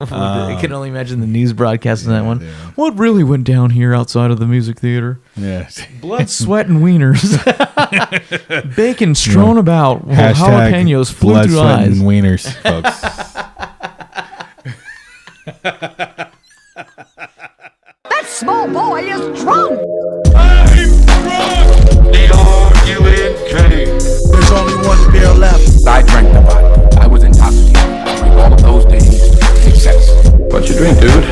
I can only imagine the news broadcast on that one. Yeah. What really went down here outside of the music theater? Yeah. Blood, sweat, and wieners. Bacon strewn about while jalapenos flew blood, through sweat, eyes. and wieners, folks. That small boy is drunk. I'm drunk. D-R-U-N-K. There's only one beer left. I drank the vodka. I was intoxicated. I drank all of those days to excess. What you drink, dude?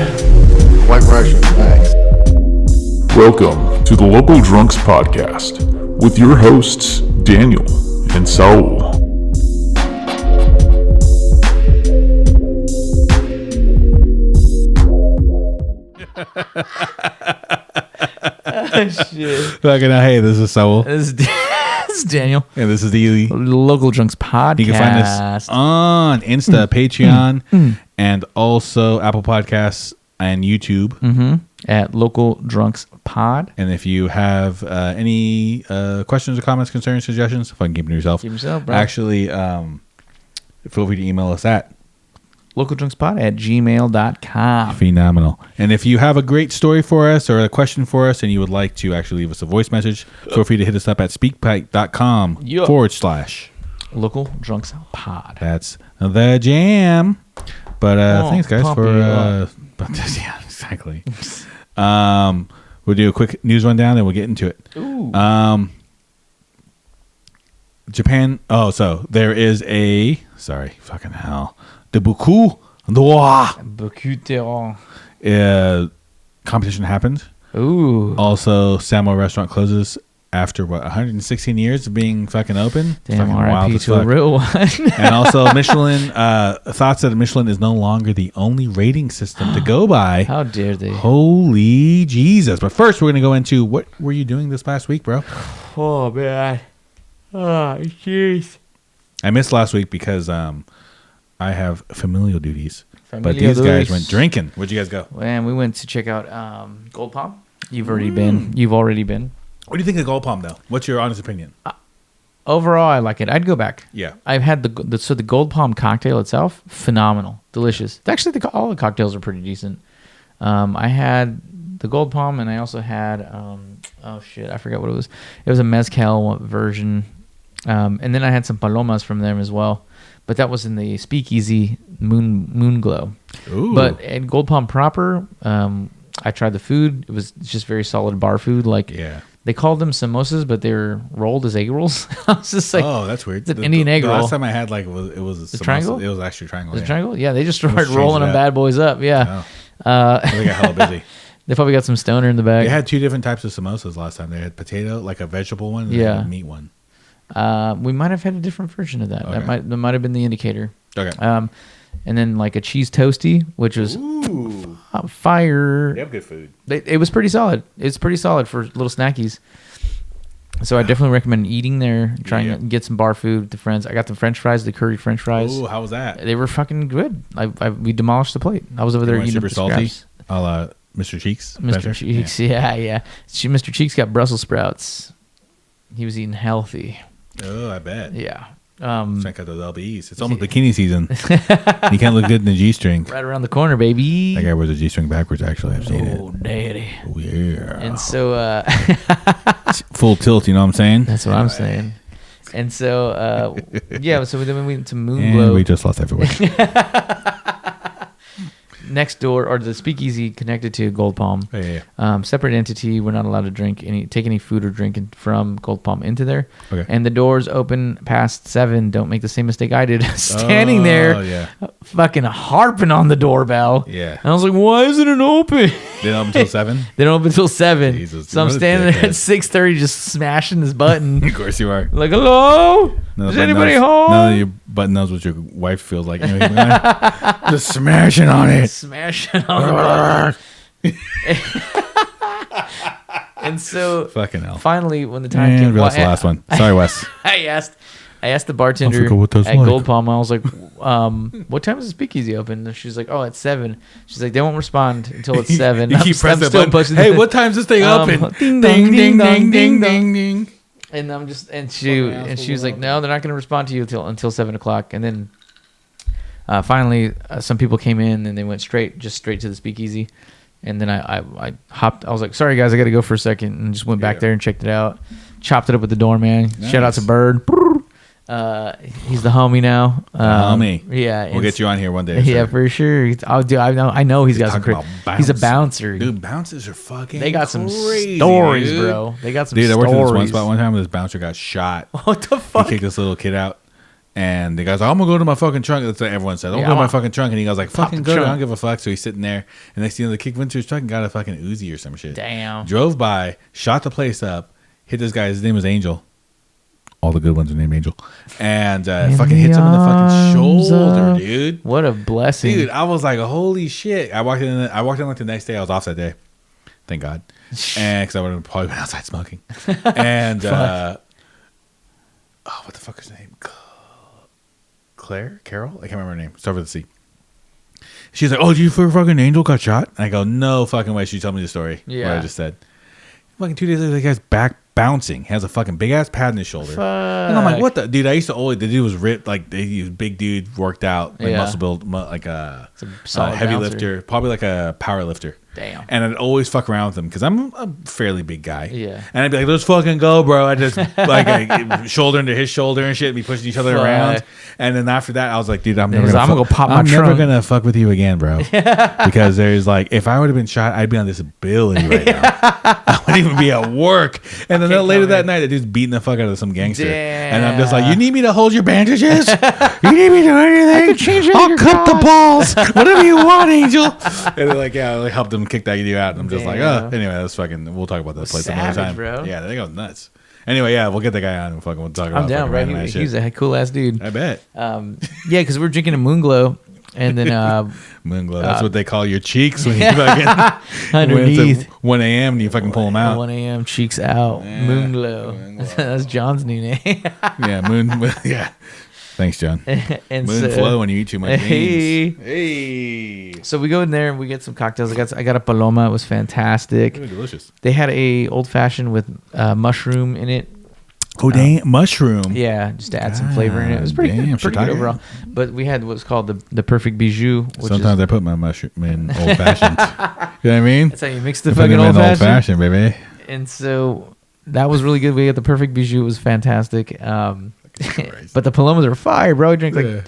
White Russian, thanks. Welcome to the Local Drunks Podcast with your hosts, Daniel and Saul. Oh, shit. Fucking hey, this is Saul. This is Daniel. And this is the Local Drunks Podcast. You can find us on Insta, Patreon, and also Apple Podcasts and YouTube. At Local Drunks Pod. And if you have any questions or comments, concerns, suggestions, fucking keep it to yourself. Keep yourself, bro. Actually, feel free to email us at localdrunkspod@gmail.com. Phenomenal. And if you have a great story for us or a question for us and you would like to actually leave us a voice message, feel free to hit us up at speakpipe.com / Local Drunks Pod. That's the jam. But thanks, guys, pump for you up. yeah, exactly. We'll do a quick news rundown and we'll get into it. Ooh. Japan. Oh, so there is fucking hell. The Beaucoup Noir competition happened. Ooh. Also, Samo restaurant closes after 116 years of being fucking open. Damn, fucking R.I.P. to a real one. And also, Michelin thoughts that Michelin is no longer the only rating system to go by. How dare they? Holy Jesus! But first, we're gonna go into what were you doing this past week, bro? Oh man. Oh jeez. I missed last week because I have familial duties. But Familial these guys duties. went drinking. Where'd you guys go? And we went to check out Gold Palm. You've already been. You've already been. What do you think of Gold Palm, though? What's your honest opinion? Overall, I like it. I'd go back. Yeah. I've had the Gold Palm cocktail itself, phenomenal, delicious. Actually, all the cocktails are pretty decent. I had the Gold Palm, and I also had I forgot what it was. It was a mezcal version, and then I had some palomas from them as well. But that was in the Speakeasy Moon Glow. Ooh. But at Gold Palm proper, I tried the food. It was just very solid bar food. They called them samosas, but they were rolled as egg rolls. I was just like, oh, that's weird. It's an Indian egg the roll. Last time I had it was a triangle? It was actually a triangle. Was it yeah. triangle? Yeah, they just started Let's change rolling it them up. bad boys up. Yeah. Oh. They got hella busy. They probably got some stoner in the bag. They had two different types of samosas last time. They had potato, like a vegetable one, and Yeah. then a meat one. We might have had a different version of that. Okay. That might have been the indicator. Okay. And then like a cheese toasty, which was Ooh. fire. They have good food. It was pretty solid. It's pretty solid for little snackies. So I definitely recommend eating there, trying to get some bar food with the friends. I got the French fries, the curry French fries. Ooh, how was that? They were fucking good. We demolished the plate. I was over there eating super the salty. scraps. A la Mr. Cheeks. Mr. Cheeks, yeah. Mr. Cheeks got Brussels sprouts. He was eating healthy. Oh, I bet. Yeah. Check out those LBs. It's almost bikini season. You can't look good in the G-string. Right around the corner, baby. That guy wears a G-string backwards, actually. I've seen it. Oh, daddy. Oh, yeah. And so... full tilt, you know what I'm saying? That's what I'm saying. And so, so then we went to Moon And Glow. we just lost everywhere. Next door, or the Speakeasy connected to Gold Palm. Yeah. Separate entity. We're not allowed to take any food or drink from Gold Palm into there. Okay. And the doors open past 7. Don't make the same mistake I did. Standing there, fucking harping on the doorbell. Yeah. And I was like, why isn't it open? They don't open until 7? They don't open until 7. Jesus, So I'm what a standing there at dickhead. 6:30 just smashing this button. Of course you are. Like, hello? No, Is anybody home? None of your button knows what your wife feels like. You know, just smashing on it. Smashing on the button. And so Fucking hell. finally, when the time And came, we lost the last one. Sorry, Wes. I asked the bartender forgot what that's at like. Gold Palm. I was like, "What time is the Speakeasy open?" And she's like, "Oh, at 7." She's like, "They won't respond until it's 7." You keep pressing the button. pushing Hey, the- what time's this thing open? Ding Ding, ding, ding, ding, ding. ding. And she was like, "No, they're not going to respond to you until 7 o'clock." And then Finally, some people came in and they went straight to the speakeasy. And then I hopped. I was like, sorry, guys, I got to go for a second. And just went back there and checked it out. Chopped it up with the doorman. Nice. Shout out to Bird. He's the homie now. Homie. Yeah. We'll get you on here one day. Yeah, for sure. I know he's got some he's a bouncer. Dude, bouncers are fucking They got crazy, some stories, dude. bro. They got some stories. Dude, I worked in this one spot one time where this bouncer got shot. What the fuck? He kicked this little kid out. And the guy's like, I'm going to go to my fucking trunk. That's what everyone says. I'm going to go to my fucking trunk. And he goes like, fucking go. I don't give a fuck. So he's sitting there. And next thing you know, the kick went to his truck and got a fucking Uzi or some shit. Damn. Drove by, shot the place up, hit this guy. His name was Angel. All the good ones are named Angel. And fucking hits him in the fucking shoulder, dude. What a blessing. Dude, I was like, holy shit. I walked in like the next day. I was off that day. Thank God. And because I would have probably been outside smoking. And, what the fuck is her name? Carol? I can't remember her name. Start with a C. She's like, oh, did you fucking Angel got shot? And I go, no fucking way. She told me the story. Yeah. What I just said. Fucking 2 days later, the guy's back bouncing. Has a fucking big ass pad in his shoulder. And I'm like, what the? Dude, I used to always, the dude was ripped. Like, he was a big dude, worked out, like muscle build, like a heavy lifter, probably like a power lifter. Damn. And I'd always fuck around with him because I'm a fairly big guy. Yeah. And I'd be like, let's fucking go, bro. I just like shoulder into his shoulder and shit, and be pushing each other around. And then after that, I was like, dude, I'm never gonna fuck with you again, bro. Because there's like, if I would have been shot, I'd be on disability right now. I wouldn't even be at work. And then later that night, the dude's beating the fuck out of some gangster. Damn. And I'm just like, you need me to hold your bandages? You need me to do anything? I'll cut the balls. Whatever you want, Angel. And they're like, yeah, I helped them kick that dude out. And I'm just like, oh, anyway, that's fucking, we'll talk about that place another time. Bro. Yeah, they go nuts. Anyway, yeah, we'll get the guy on and fucking we'll talk about it. I'm down, right? He's a cool ass dude. I bet. Yeah, because we're drinking a Moonglow. And then Moonglow, that's what they call your cheeks when you fucking underneath 1 a.m. and you fucking pull them out. 1 a.m. cheeks out. Yeah, Moonglow. That's John's new name. Yeah. Thanks, John. And Moonflow when you eat too much beans. Hey. So we go in there and we get some cocktails. I got a Paloma. It was fantastic. Really delicious. They had a old fashioned with mushroom in it. Oh, dang. Mushroom. Yeah, just to add some flavor in it. It was pretty good overall. But we had what's called the perfect bijou. Which sometimes I put my mushroom in old fashioned. You know what I mean? That's how you mix the fucking old fashioned, baby. And so that was really good. We got the perfect bijou. It was fantastic. But the Palomas are fire, bro. I drink like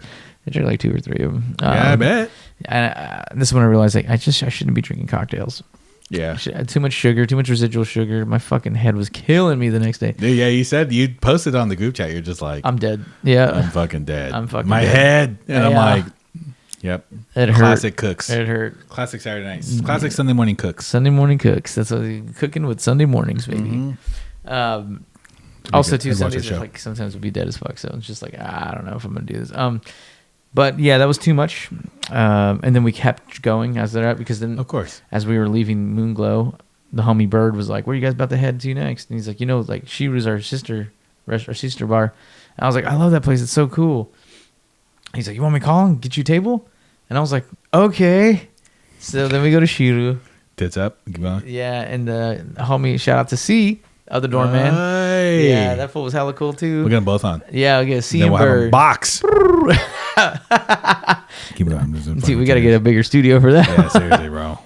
2 or 3 of them. Yeah, I bet. And this is when I realized I shouldn't be drinking cocktails. Yeah. Too much sugar, too much residual sugar. My fucking head was killing me the next day. Dude, yeah, you said you posted on the group chat. You're just like, I'm dead. Yeah. I'm fucking dead. My head. And I'm like, yep. It Classic hurt. cooks. It hurt. Classic Saturday nights. Classic Sunday morning cooks. Sunday morning cooks. That's what cooking with Sunday mornings, baby. Mm-hmm. Also, too, Sundays are like sometimes we'll be dead as fuck. So it's just like, I don't know if I'm gonna do this. But yeah, that was too much. And then we kept going as they're at because then, of course, as we were leaving Moonglow, the homie Bird was like, "Where are you guys about to head to next?" And he's like, like she was our sister bar. And I was like, "I love that place. It's so cool." He's like, "You want me to call and get you a table?" And I was like, "Okay." So then we go to Shiru. Tits up. Keep on. Yeah, and the homie, shout out to C. Other doorman. Hey. Yeah, that fool was hella cool too. We'll get them both on. Yeah, we'll get C and Bird. We'll have a box. Keep it on. Dude, we got to get a bigger studio for that. Yeah, seriously, bro.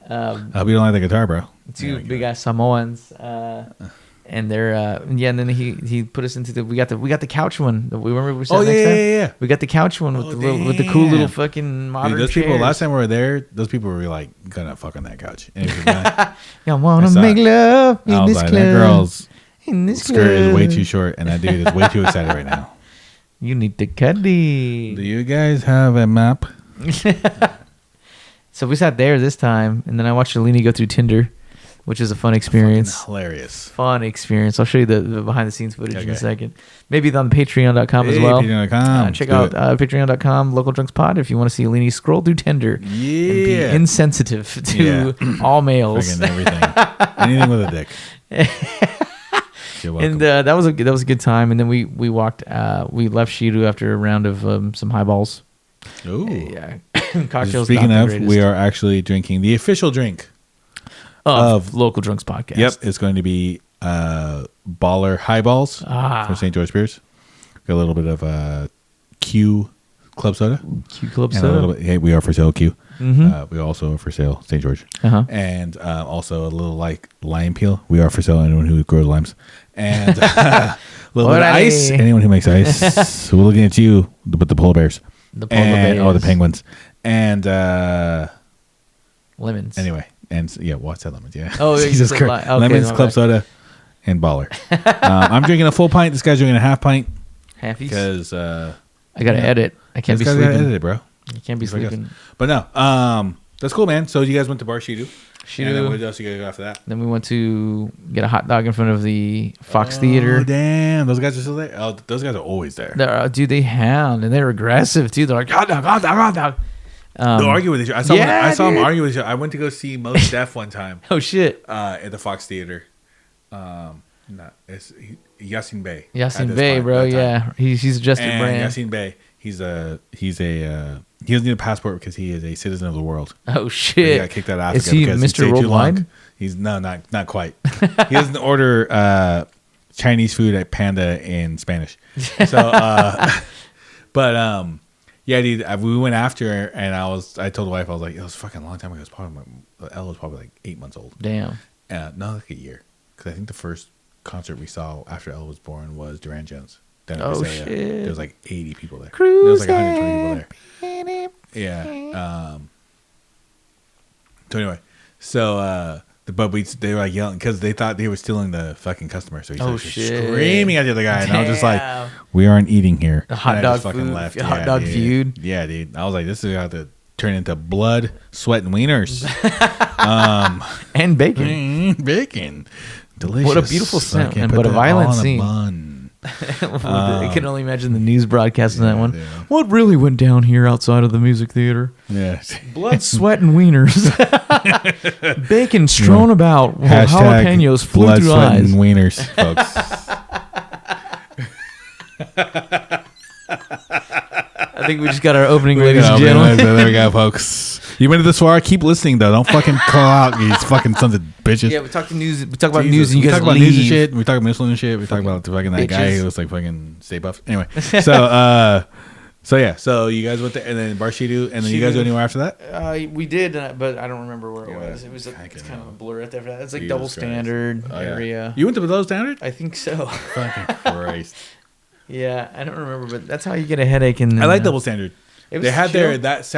I hope you don't like the guitar, bro. 2 big ass Samoans. And they're and then he put us into we got the couch one. We remember we sat next time? Yeah. We got the couch one with with the cool little fucking modern. Dude, those chairs. people last time we were there, those people were like gonna fuck on that couch. Y'all wanna make love in this club? That girl's in this skirt is way too short, and that dude is way too excited right now. You need to cuddy. Do you guys have a map? So we sat there this time, and then I watched Alini go through Tinder, which is a fun experience. Hilarious. Fun experience. I'll show you the behind the scenes footage in a second. Maybe on Patreon.com as well. Patreon.com. Check out Patreon.com, localdrunkspod, if you want to see Alini scroll through Tinder and be insensitive to all males. Everything. Anything with a dick. And that was a good time. And then we walked. We left Shiru after a round of some highballs. Ooh. Yeah. Cocktails. Speaking of, we are actually drinking the official drink of Local Drunks Podcast. Yep, it's going to be Baller Highballs from St. George Beers. Got a little bit of Q Club Soda. Q Club And Soda. hey, we are for sale, Q. Mm-hmm. We also are for sale, St. George. Uh-huh. Also a little like lime peel. We are for sale, anyone who grows limes. And a little bit of ice. Anyone who makes ice. We're looking at you with the polar bears. The polar bears. Oh, the penguins. And lemons. anyway. And yeah, what's that lemons? Yeah. Oh, Jesus Christ. Lemons, Club Soda, and Baller. I'm drinking a full pint. This guy's drinking a half pint. Halfies? Because I got to edit. I can't be sleeping. Gotta edit it, bro. You can't be sleeping. But no, that's cool, man. So you guys went to Bar Shidu. Shidu. And then what else you guys go after that? Then we went to get a hot dog in front of the Fox Theater. Oh, damn. Those guys are still there? Oh, those guys are always there. Dude, they hound, and they're aggressive, too. They're like, hot dog, hot dog, hot dog. They'll argue with each other. I saw them argue with each other. I went to go see Most Def one time. Oh, shit. At the Fox Theater. It's Yasin Bey. Yasin Bey, bro. Yeah. He's adjusted brand. Yasin Bey. He doesn't need a passport because he is a citizen of the world. Oh shit! He got kicked out of Africa. Is he because Mr. Worldwide? He's not quite. He doesn't order Chinese food at Panda in Spanish. So, yeah, dude. We went after, and I told the wife, I was like, it was a fucking long time ago. It was probably Elle was probably like 8 months old. Damn. No, like a year. Because I think the first concert we saw after Elle was born was Duran Jones. Shit! There was like 80 people there. Cruising. There was like 120 people there. Yeah. So they were like yelling because they thought they were stealing the fucking customer. So he's screaming at the other guy, and I was just like, "We aren't eating here." The hot dog fucking left. Hot dog feud. Yeah, dude. I was like, "This is about to turn into blood, sweat, and wieners." And bacon. Bacon. Delicious. What a beautiful scent, and what a violent scene. I can only imagine the news broadcast in that one. Yeah. What really went down here outside of the music theater? Yeah. Blood, sweat, and wieners. Bacon strewn about while jalapenos flew blood, through sweat, eyes. And wieners, folks. I think we just got our opening, ladies and gentlemen. There we go, folks. You went to the soiree. Keep listening, though. Don't fucking call out, you fucking sons of bitches. Yeah, we talk news. We talk about news, and you guys talk about leave. news and shit. We talk about Michelin and shit. We talk about the fucking that guy who was like fucking Stay Puft. Anyway, so you guys went there, and then Bar Shidu, and then you guys go anywhere after that? We did, but I don't remember where it was. It's kind of a blur after that. It's like Jesus double Christ. standard area. You went to the double standard? I think so. Fucking Christ. Yeah, I don't remember, but that's how you get a headache. And I like double standard. They had last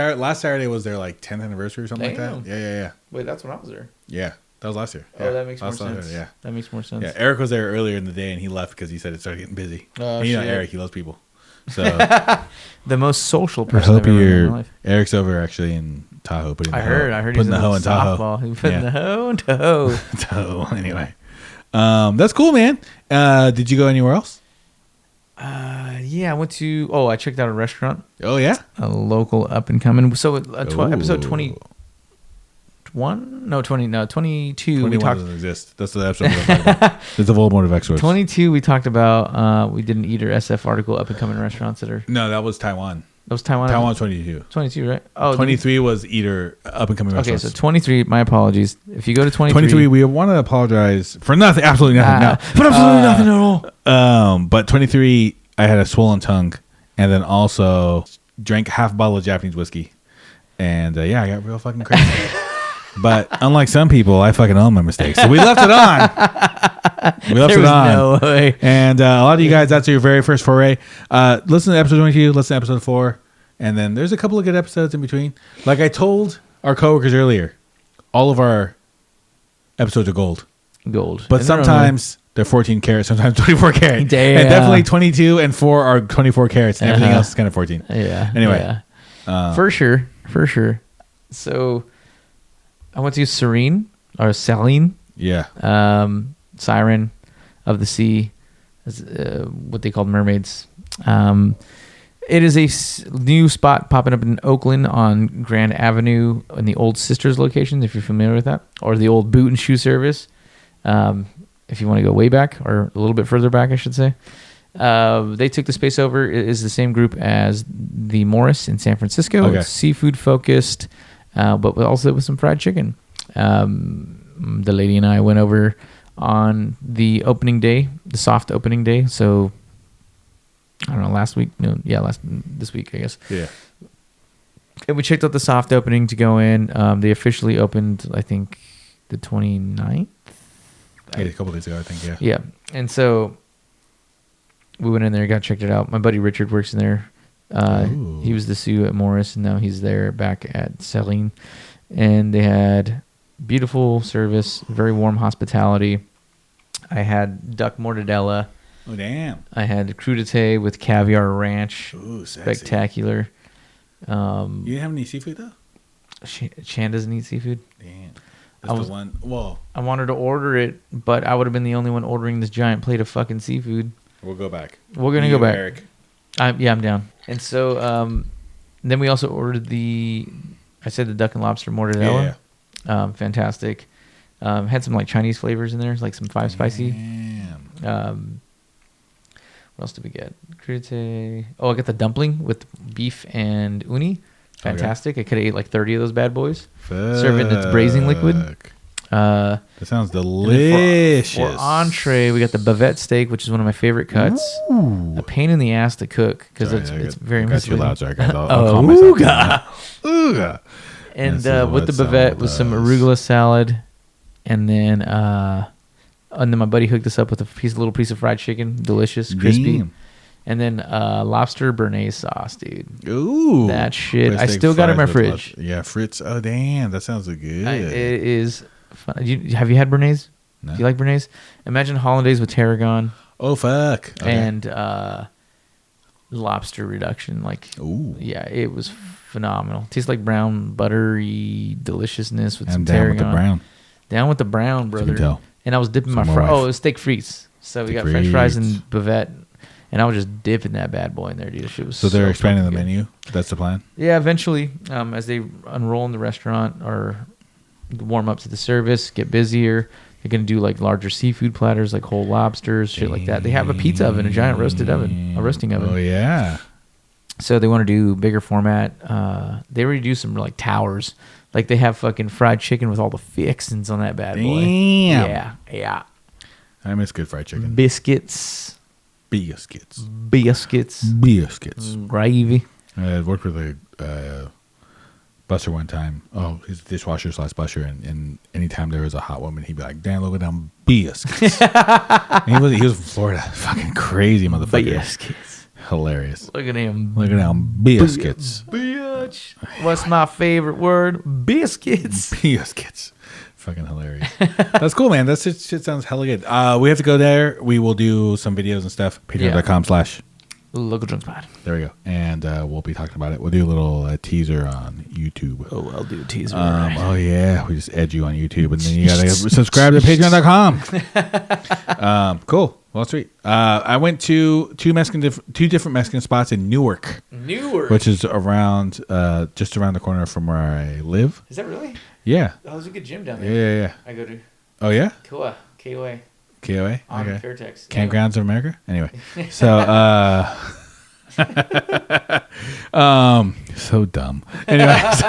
Saturday was their like 10th anniversary or something like that. Yeah. Wait, that's when I was there. Yeah, that was last year. Oh, yeah. that makes more sense. Yeah, that makes more sense. Yeah, Eric was there earlier in the day and he left because he said it started getting busy. Oh, and you know Eric, he loves people. So the most social person I've ever met in my life. Eric's over actually in Tahoe. I heard he's in the hoe in Tahoe. He put in the hoe in Tahoe. Tahoe. Anyway, that's cool, man. Did you go anywhere else? Yeah, I went to. I checked out a restaurant. Oh yeah, a local up and coming. So episode 21, no 20, no 22. 21 doesn't exist. That's the episode we're talking about. It's a Voldemort of X-Force. 22. We talked about. We did an Eater SF article, up and coming restaurants that are. No, that was Taiwan. That was Taiwan. Taiwan 22. 22, right? Oh, 23 was Eater up and coming restaurants. Okay, so 23. My apologies. If you go to 23, we want to apologize for nothing. Absolutely nothing. No. For absolutely nothing at all. But 23. I had a swollen tongue, and then also drank half a bottle of Japanese whiskey, and I got real fucking crazy. But unlike some people, I fucking own my mistakes, so we left it on. No way. And a lot of you guys, that's your very first foray. Listen to episode 22, listen to episode 4, and then there's a couple of good episodes in between. Like I told our coworkers earlier, all of our episodes are gold. But sometimes they're 14 carats, sometimes 24 carats. Damn. And definitely 22 and 4 are 24 carats, and everything else is kind of 14. Yeah. Anyway. Yeah. For sure. So I went to Saline. Yeah. Siren of the Sea, what they called mermaids. It is a new spot popping up in Oakland on Grand Avenue in the old Sisters locations, if you're familiar with that, or the old Boot and Shoe Service. If you want to go way back, or a little bit further back, I should say. They took the space over. It is the same group as the Morris in San Francisco. Okay. It's seafood focused, but also with some fried chicken. The lady and I went over on the opening day, the soft opening day. So I don't know, last week. No, yeah, this week, I guess. Yeah. And we checked out the soft opening to go in. They officially opened, I think, the 29th. Yeah, a couple days ago, I think. Yeah. Yeah, and so we went in there, got checked it out. My buddy Richard works in there. He was the sous at Morris, and now he's there back at Celine. And they had beautiful service, very warm hospitality. I had duck mortadella. Oh, damn. I had crudité with caviar ranch. Ooh, sexy. Spectacular. You didn't have any seafood, though? Chan doesn't eat seafood. Damn. That's the one. Well, I wanted to order it, but I would have been the only one ordering this giant plate of fucking seafood. we'll go back. We're going to go back. Eric. I'm down. And so then we also ordered the duck and lobster mortadella. Yeah. Fantastic. Had some like Chinese flavors in there, like some 5 spicy. Damn. What else did we get? Crudité. Oh, I got the dumpling with beef and uni. Fantastic. Okay. I could have ate like 30 of those bad boys. Serve it in its braising liquid. That sounds delicious. For entree, we got the bavette steak, which is one of my favorite cuts. Ooh. A pain in the ass to cook because it's very misleading. misleading. Sorry, guys. I'll calm myself down. Ooga. And This is with the what bavette Saul was some does. arugula salad, and then my buddy hooked us up with a little piece of fried chicken, delicious, crispy, Damn. and then lobster béarnaise sauce, dude. Ooh. That shit, I Steak still got it in my fries with fridge. Yeah, Fritz. Oh, damn. That sounds good. It is fun. Have you had béarnaise? No. Do you like béarnaise? Imagine hollandaise with tarragon Oh, fuck. Okay. and lobster reduction. Like, Ooh. yeah, it was phenomenal. Tastes like brown buttery deliciousness with I'm some down tarragon. with the brown. Down with the brown, brother. You can tell. And I was dipping So my my wife. it was steak frites. So we Steak got French fries and frites. bavette, and I was just dipping that bad boy in there, dude. Shit was So they're expanding the fucking good. menu. That's the plan. Yeah, eventually, as they unroll in the restaurant or warm up to the service, get busier. They're gonna do like larger seafood platters, like whole lobsters, shit like that. They have a pizza oven, a giant roasting oven. Oh, yeah. So they want to do bigger format. They already do some like towers. Like they have fucking fried chicken with all the fixings on that bad boy. Damn. Yeah. I miss good fried chicken. Biscuits. Biscuits. Gravy. I worked with a busser one time. Oh, he's a dishwasher / busser, and anytime there was a hot woman, he'd be like, "Damn, look at them biscuits." And he was from Florida. Fucking crazy motherfucker. Biscuits. Hilarious. Look at him. Look at them biscuits. Bitch. What's my favorite word? Biscuits. Biscuits. Fucking hilarious. That's cool, man. That shit sounds hella good. We have to go there. We will do some videos and stuff. Patreon.com/ Local Drunk Spot. There we go. And we'll be talking about it. We'll do a little teaser on YouTube. Oh, I'll do a teaser. Oh, yeah. We just edge you on YouTube. And then you got to subscribe to patreon.com. Cool. Well, sweet. I went to two different Mexican spots in Newark. Which is around, just around the corner from where I live. Is that really? Yeah. Oh, there's a good gym down there. Yeah. I go to Oh, yeah? KOA. KOA? On Okay. Fairtex. Campgrounds of America? Anyway. So, so dumb. Anyways.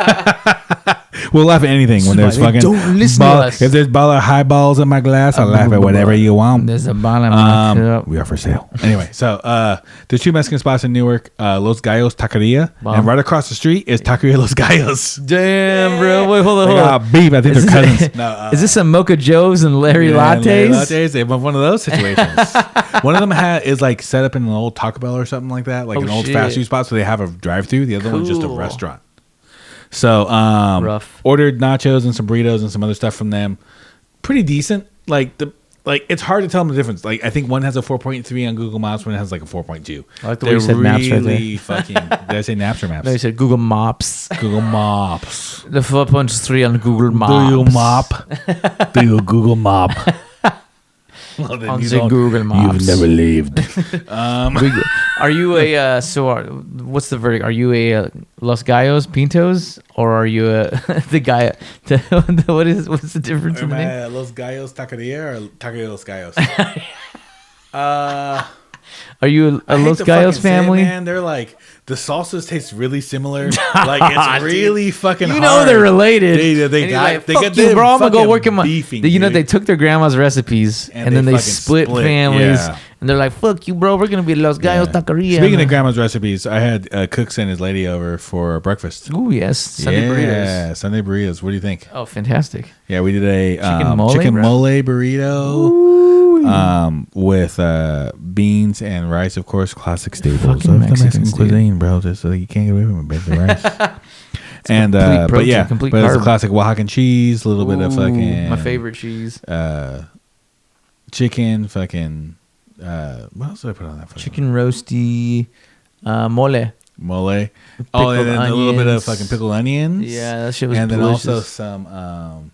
We'll laugh at anything when there's fucking don't listen to us. If there's Baller Highballs in my glass, I'll laugh at whatever you want. There's a bottle in my cup. We are for sale. Anyway, so there's two Mexican spots in Newark, Los Gallos Taqueria, Wow. and right across the street is Taqueria Los Gallos. Damn, bro. Wait, hold They on. got beef. I think they're cousins. No, Is this some Mocha Joes and Larry Lattes? Larry Lattes. They have one of those situations. One of them is like set up in an old Taco Bell or something like that, like Oh, an old shit. fast food spot. So they have a drive-through. The other one's just a Cool. restaurant. So Rough. ordered nachos and some burritos and some other stuff from them. Pretty decent. Like it's hard to tell them the difference. Like I think one has a 4.3 on Google Maps, one has like a 4.2. I like the way you said maps right there. Fucking. Did I say Naps or Maps? No, you said Google Maps. Google Maps. The 4.3 on Google Maps. Do you mop? Do you Google mop? Well, then On you the don't- Google Maps. You've never lived. Are you a what's the verdict? Are you a Los Gallos Pintos or are you the guy? What's the difference in Am the name? I Los Gallos Taqueria or Taqueria Los Gallos? Are you a Los Gallos family? Man, they're like the salsas taste really similar. Like it's really fucking. You know they're related. They got. Like, they fuck got. you, bro. I'm gonna go work in my. Beefing, you know they took their grandma's recipes and then they split families. Yeah. And they're like, "Fuck you, bro. We're gonna be Los Gallos Taqueria." Speaking of grandma's recipes, I had Cook send his lady over for breakfast. Ooh, yes, Sunday burritos. Yeah, Sunday burritos. What do you think? Oh, fantastic. Yeah, we did a chicken mole burrito. With beans and rice, of course, classic staples of the Mexican cuisine, bro. Just so you can't get away from it, baby, rice. And protein, but it's a classic Oaxacan cheese, a little bit of fucking my favorite cheese, chicken, fucking what else did I put on that? Chicken roasty, mole. Oh, and then a little bit of fucking pickled onions. Yeah, that shit was and delicious. then also some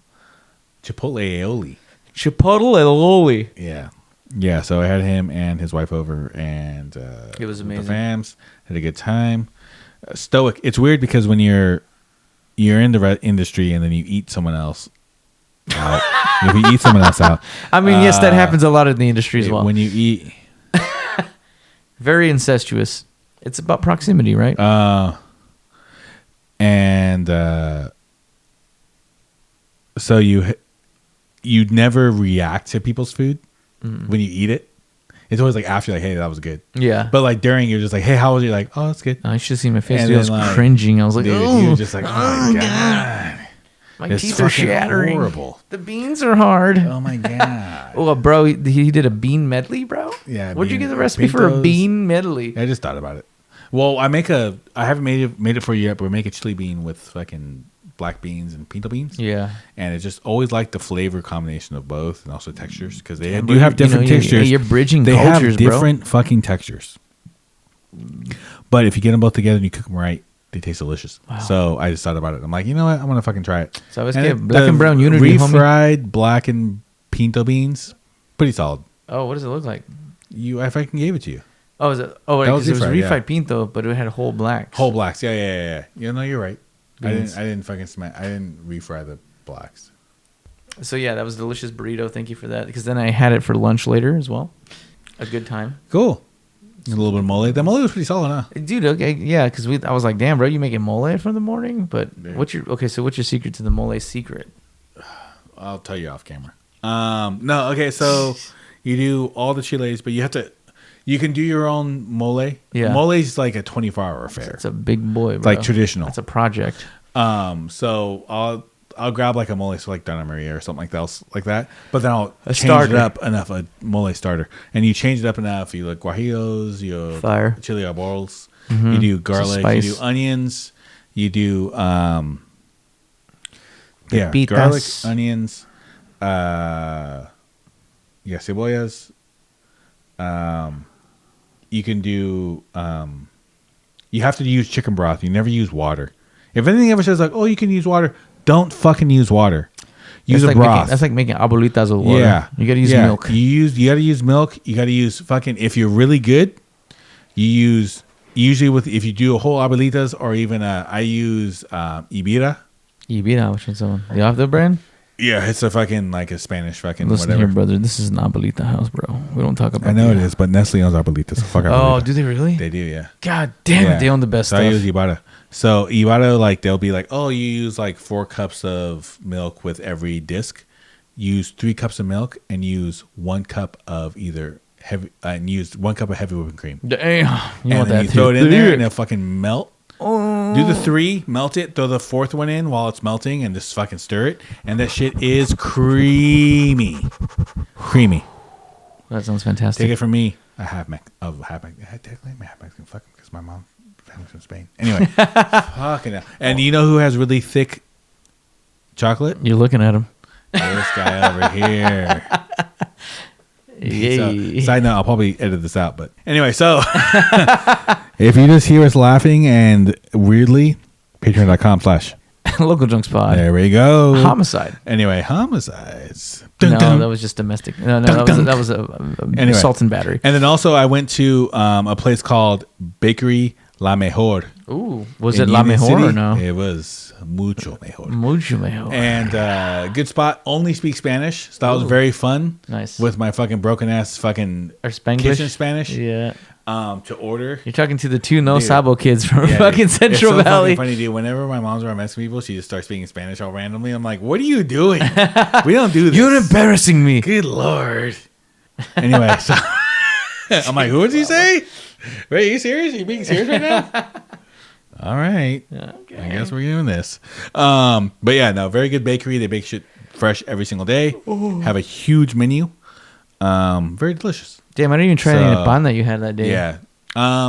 chipotle aioli. Chipotle aioli. Yeah. So I had him and his wife over, and it was amazing. The fams had a good time. Stoic. It's weird because when you're in the industry and then you eat someone else out. If you eat someone else out, I mean, yes, that happens a lot in the industry as well. When you eat, very incestuous. It's about proximity, right? So you never react to people's food when you eat it. It's always like after, like, hey, that was good. Yeah. But like during, you're just like, hey, how was it? Like, oh, that's good. I should have seen my face. I was cringing. I was like, oh, you were just like, oh my god, my teeth are shattering. Horrible. The beans are hard. Oh my god. Oh, bro, he did a bean medley, bro. Yeah. Where'd you get the recipe for a bean medley? I just thought about it. Well, I haven't made it for you yet, but we make a chili bean with fucking black beans and pinto beans. Yeah. And it's just always like the flavor combination of both and also textures because they do have different textures. You're bridging they cultures, have different fucking textures. But if you get them both together and you cook them right, they taste delicious. Wow. So I just thought about it. I'm like, you know what? I'm going to fucking try it. So I was getting black and brown unity, refried black and pinto beans, pretty solid. Oh, what does it look like? I fucking gave it to you. Oh, is it? Oh, because it was refried pinto, but it had whole blacks. Whole blacks. Yeah. You know, you're right. Beans. I didn't refry the blacks. So yeah, that was a delicious burrito. Thank you for that. Because then I had it for lunch later as well. A good time. Cool. A little bit of mole. That mole was pretty solid, huh? Dude, okay, yeah. Because I was like, damn, bro, you making mole for the morning? But yeah. What's your secret to the mole secret? I'll tell you off camera. No, okay. So you do all the chiles, but you can do your own mole. Yeah. Mole is like a 24-hour affair. It's a big boy, bro. Like traditional. It's a project. So I'll grab like a mole, so like Donna Maria or something like that. But then I'll change it up enough, a mole starter. And you change it up enough. You like guajillos, you fire, chili arbolados, you do garlic, you do onions, you do garlic, onions, cebollas. You can do you have to use chicken broth. You never use water. If anything ever says like, oh, you can use water, don't fucking use water. Use a broth. That's like making abuelitas with water. Yeah. You gotta use milk. You gotta use milk. You gotta use fucking, if you're really good, you use, usually if you do a whole abuelitas or even I use Ibira. Ibira, which is the Avda brand? Yeah, it's a fucking like a Spanish fucking Listen whatever. here, brother. This is an abuelita house, bro. We don't talk about. I know it is, but Nestle owns abuelitas. So fuck abuelita. Oh, do they really? They do, yeah. God damn it, they own the best stuff. I use Ibarra. So Ibarra, like they'll be like, oh, you use like 4 cups of milk with every disc. Use 3 cups of milk and use 1 cup of either heavy and use 1 cup of heavy whipping cream. Damn, you throw it in there and it'll fucking melt. Do the 3, melt it, throw the 4th one in while it's melting, and just fucking stir it. And that shit is creamy. That sounds fantastic. Take it from me. Technically, I'm half Mexican, fucking, because my mom's family's from Spain. Anyway, fucking hell. And you know who has really thick chocolate? You're looking at him. This guy over here. Yay. So, side note, I'll probably edit this out, but anyway, so if you just hear us laughing and weirdly, patreon.com/localdrunkspod. There we go. Homicide. Anyway, homicides. No, that was just domestic. No, that was a assault and battery. And then also I went to a place called Bakery La Mejor. Ooh, was it La Mejor or no? It was mucho mejor. Mucho mejor. And good spot. Only speak Spanish. So that was very fun. Nice. With my fucking broken ass fucking kitchen Spanish. Yeah. To order. You're talking to the two No Sabo kids from fucking Central it's so Valley. Funny, dude. Whenever my mom's around Mexican people, she just starts speaking Spanish all randomly. I'm like, what are you doing? We don't do this. You're embarrassing me. Good Lord. Anyway, so I'm like, who would you say? Wait, are you serious? Are you being serious right now? All right. Okay. I guess we're doing this. But yeah, no, very good bakery. They bake shit fresh every single day. Ooh. Have a huge menu. Very delicious. Damn, I didn't even try any pan that you had that day. Yeah.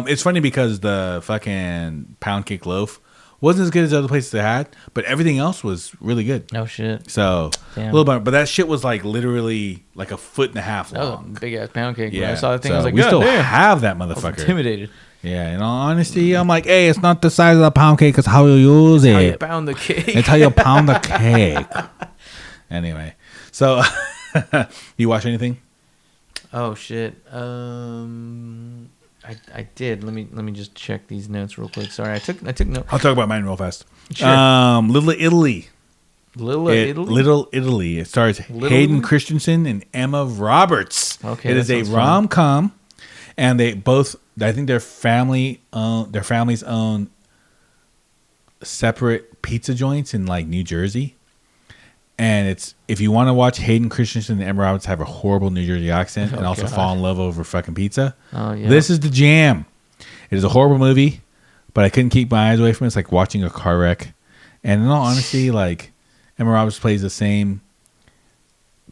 It's funny because the fucking pound cake loaf wasn't as good as other places I had, but everything else was really good. Oh shit. So a little bit, but that shit was like literally like a foot and a half long. Big ass pound cake. Yeah. I saw that thing. So I was like, we still damn. have that motherfucker. I was intimidated. Yeah, in all honesty, I'm like, hey, it's not the size of the pound cake, it's how you use it. How you pound the cake. It's how you pound the cake. Anyway, so you watch anything? Oh shit. I did. Let me just check these notes real quick. Sorry, I took notes. I'll talk about mine real fast. Sure. Little Italy. Little Italy. It stars Hayden Christensen and Emma Roberts. Okay, it is a rom-com, and they both. I think their families own separate pizza joints in like New Jersey. And it's if you want to watch Hayden Christensen and Emma Roberts have a horrible New Jersey accent and also fall in love over fucking pizza. Oh yeah. This is the jam. It is a horrible movie, but I couldn't keep my eyes away from it. It's like watching a car wreck. And in all honesty, like Emma Roberts plays the same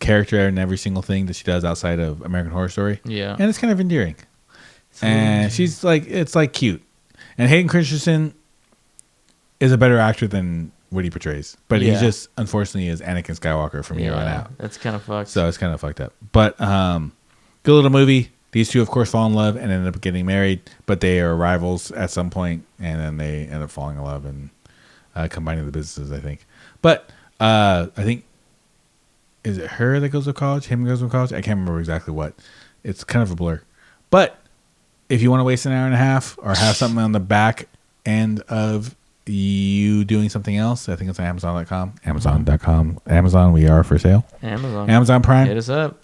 character in every single thing that she does outside of American Horror Story. Yeah. And it's kind of endearing. And she's like, it's like cute. And Hayden Christensen is a better actor than what he portrays. But he just, unfortunately, is Anakin Skywalker from here on out. That's kind of fucked. So it's kind of fucked up. But good little movie. These two, of course, fall in love and end up getting married. But they are rivals at some point, and then they end up falling in love and combining the businesses, I think. But I think, is it her that goes to college? Him goes to college? I can't remember exactly what. It's kind of a blur. But if you want to waste an hour and a half or have something on the back end of you doing something else, I think it's on Amazon.com. Amazon.com. Amazon, we are for sale. Amazon Prime. Hit us up.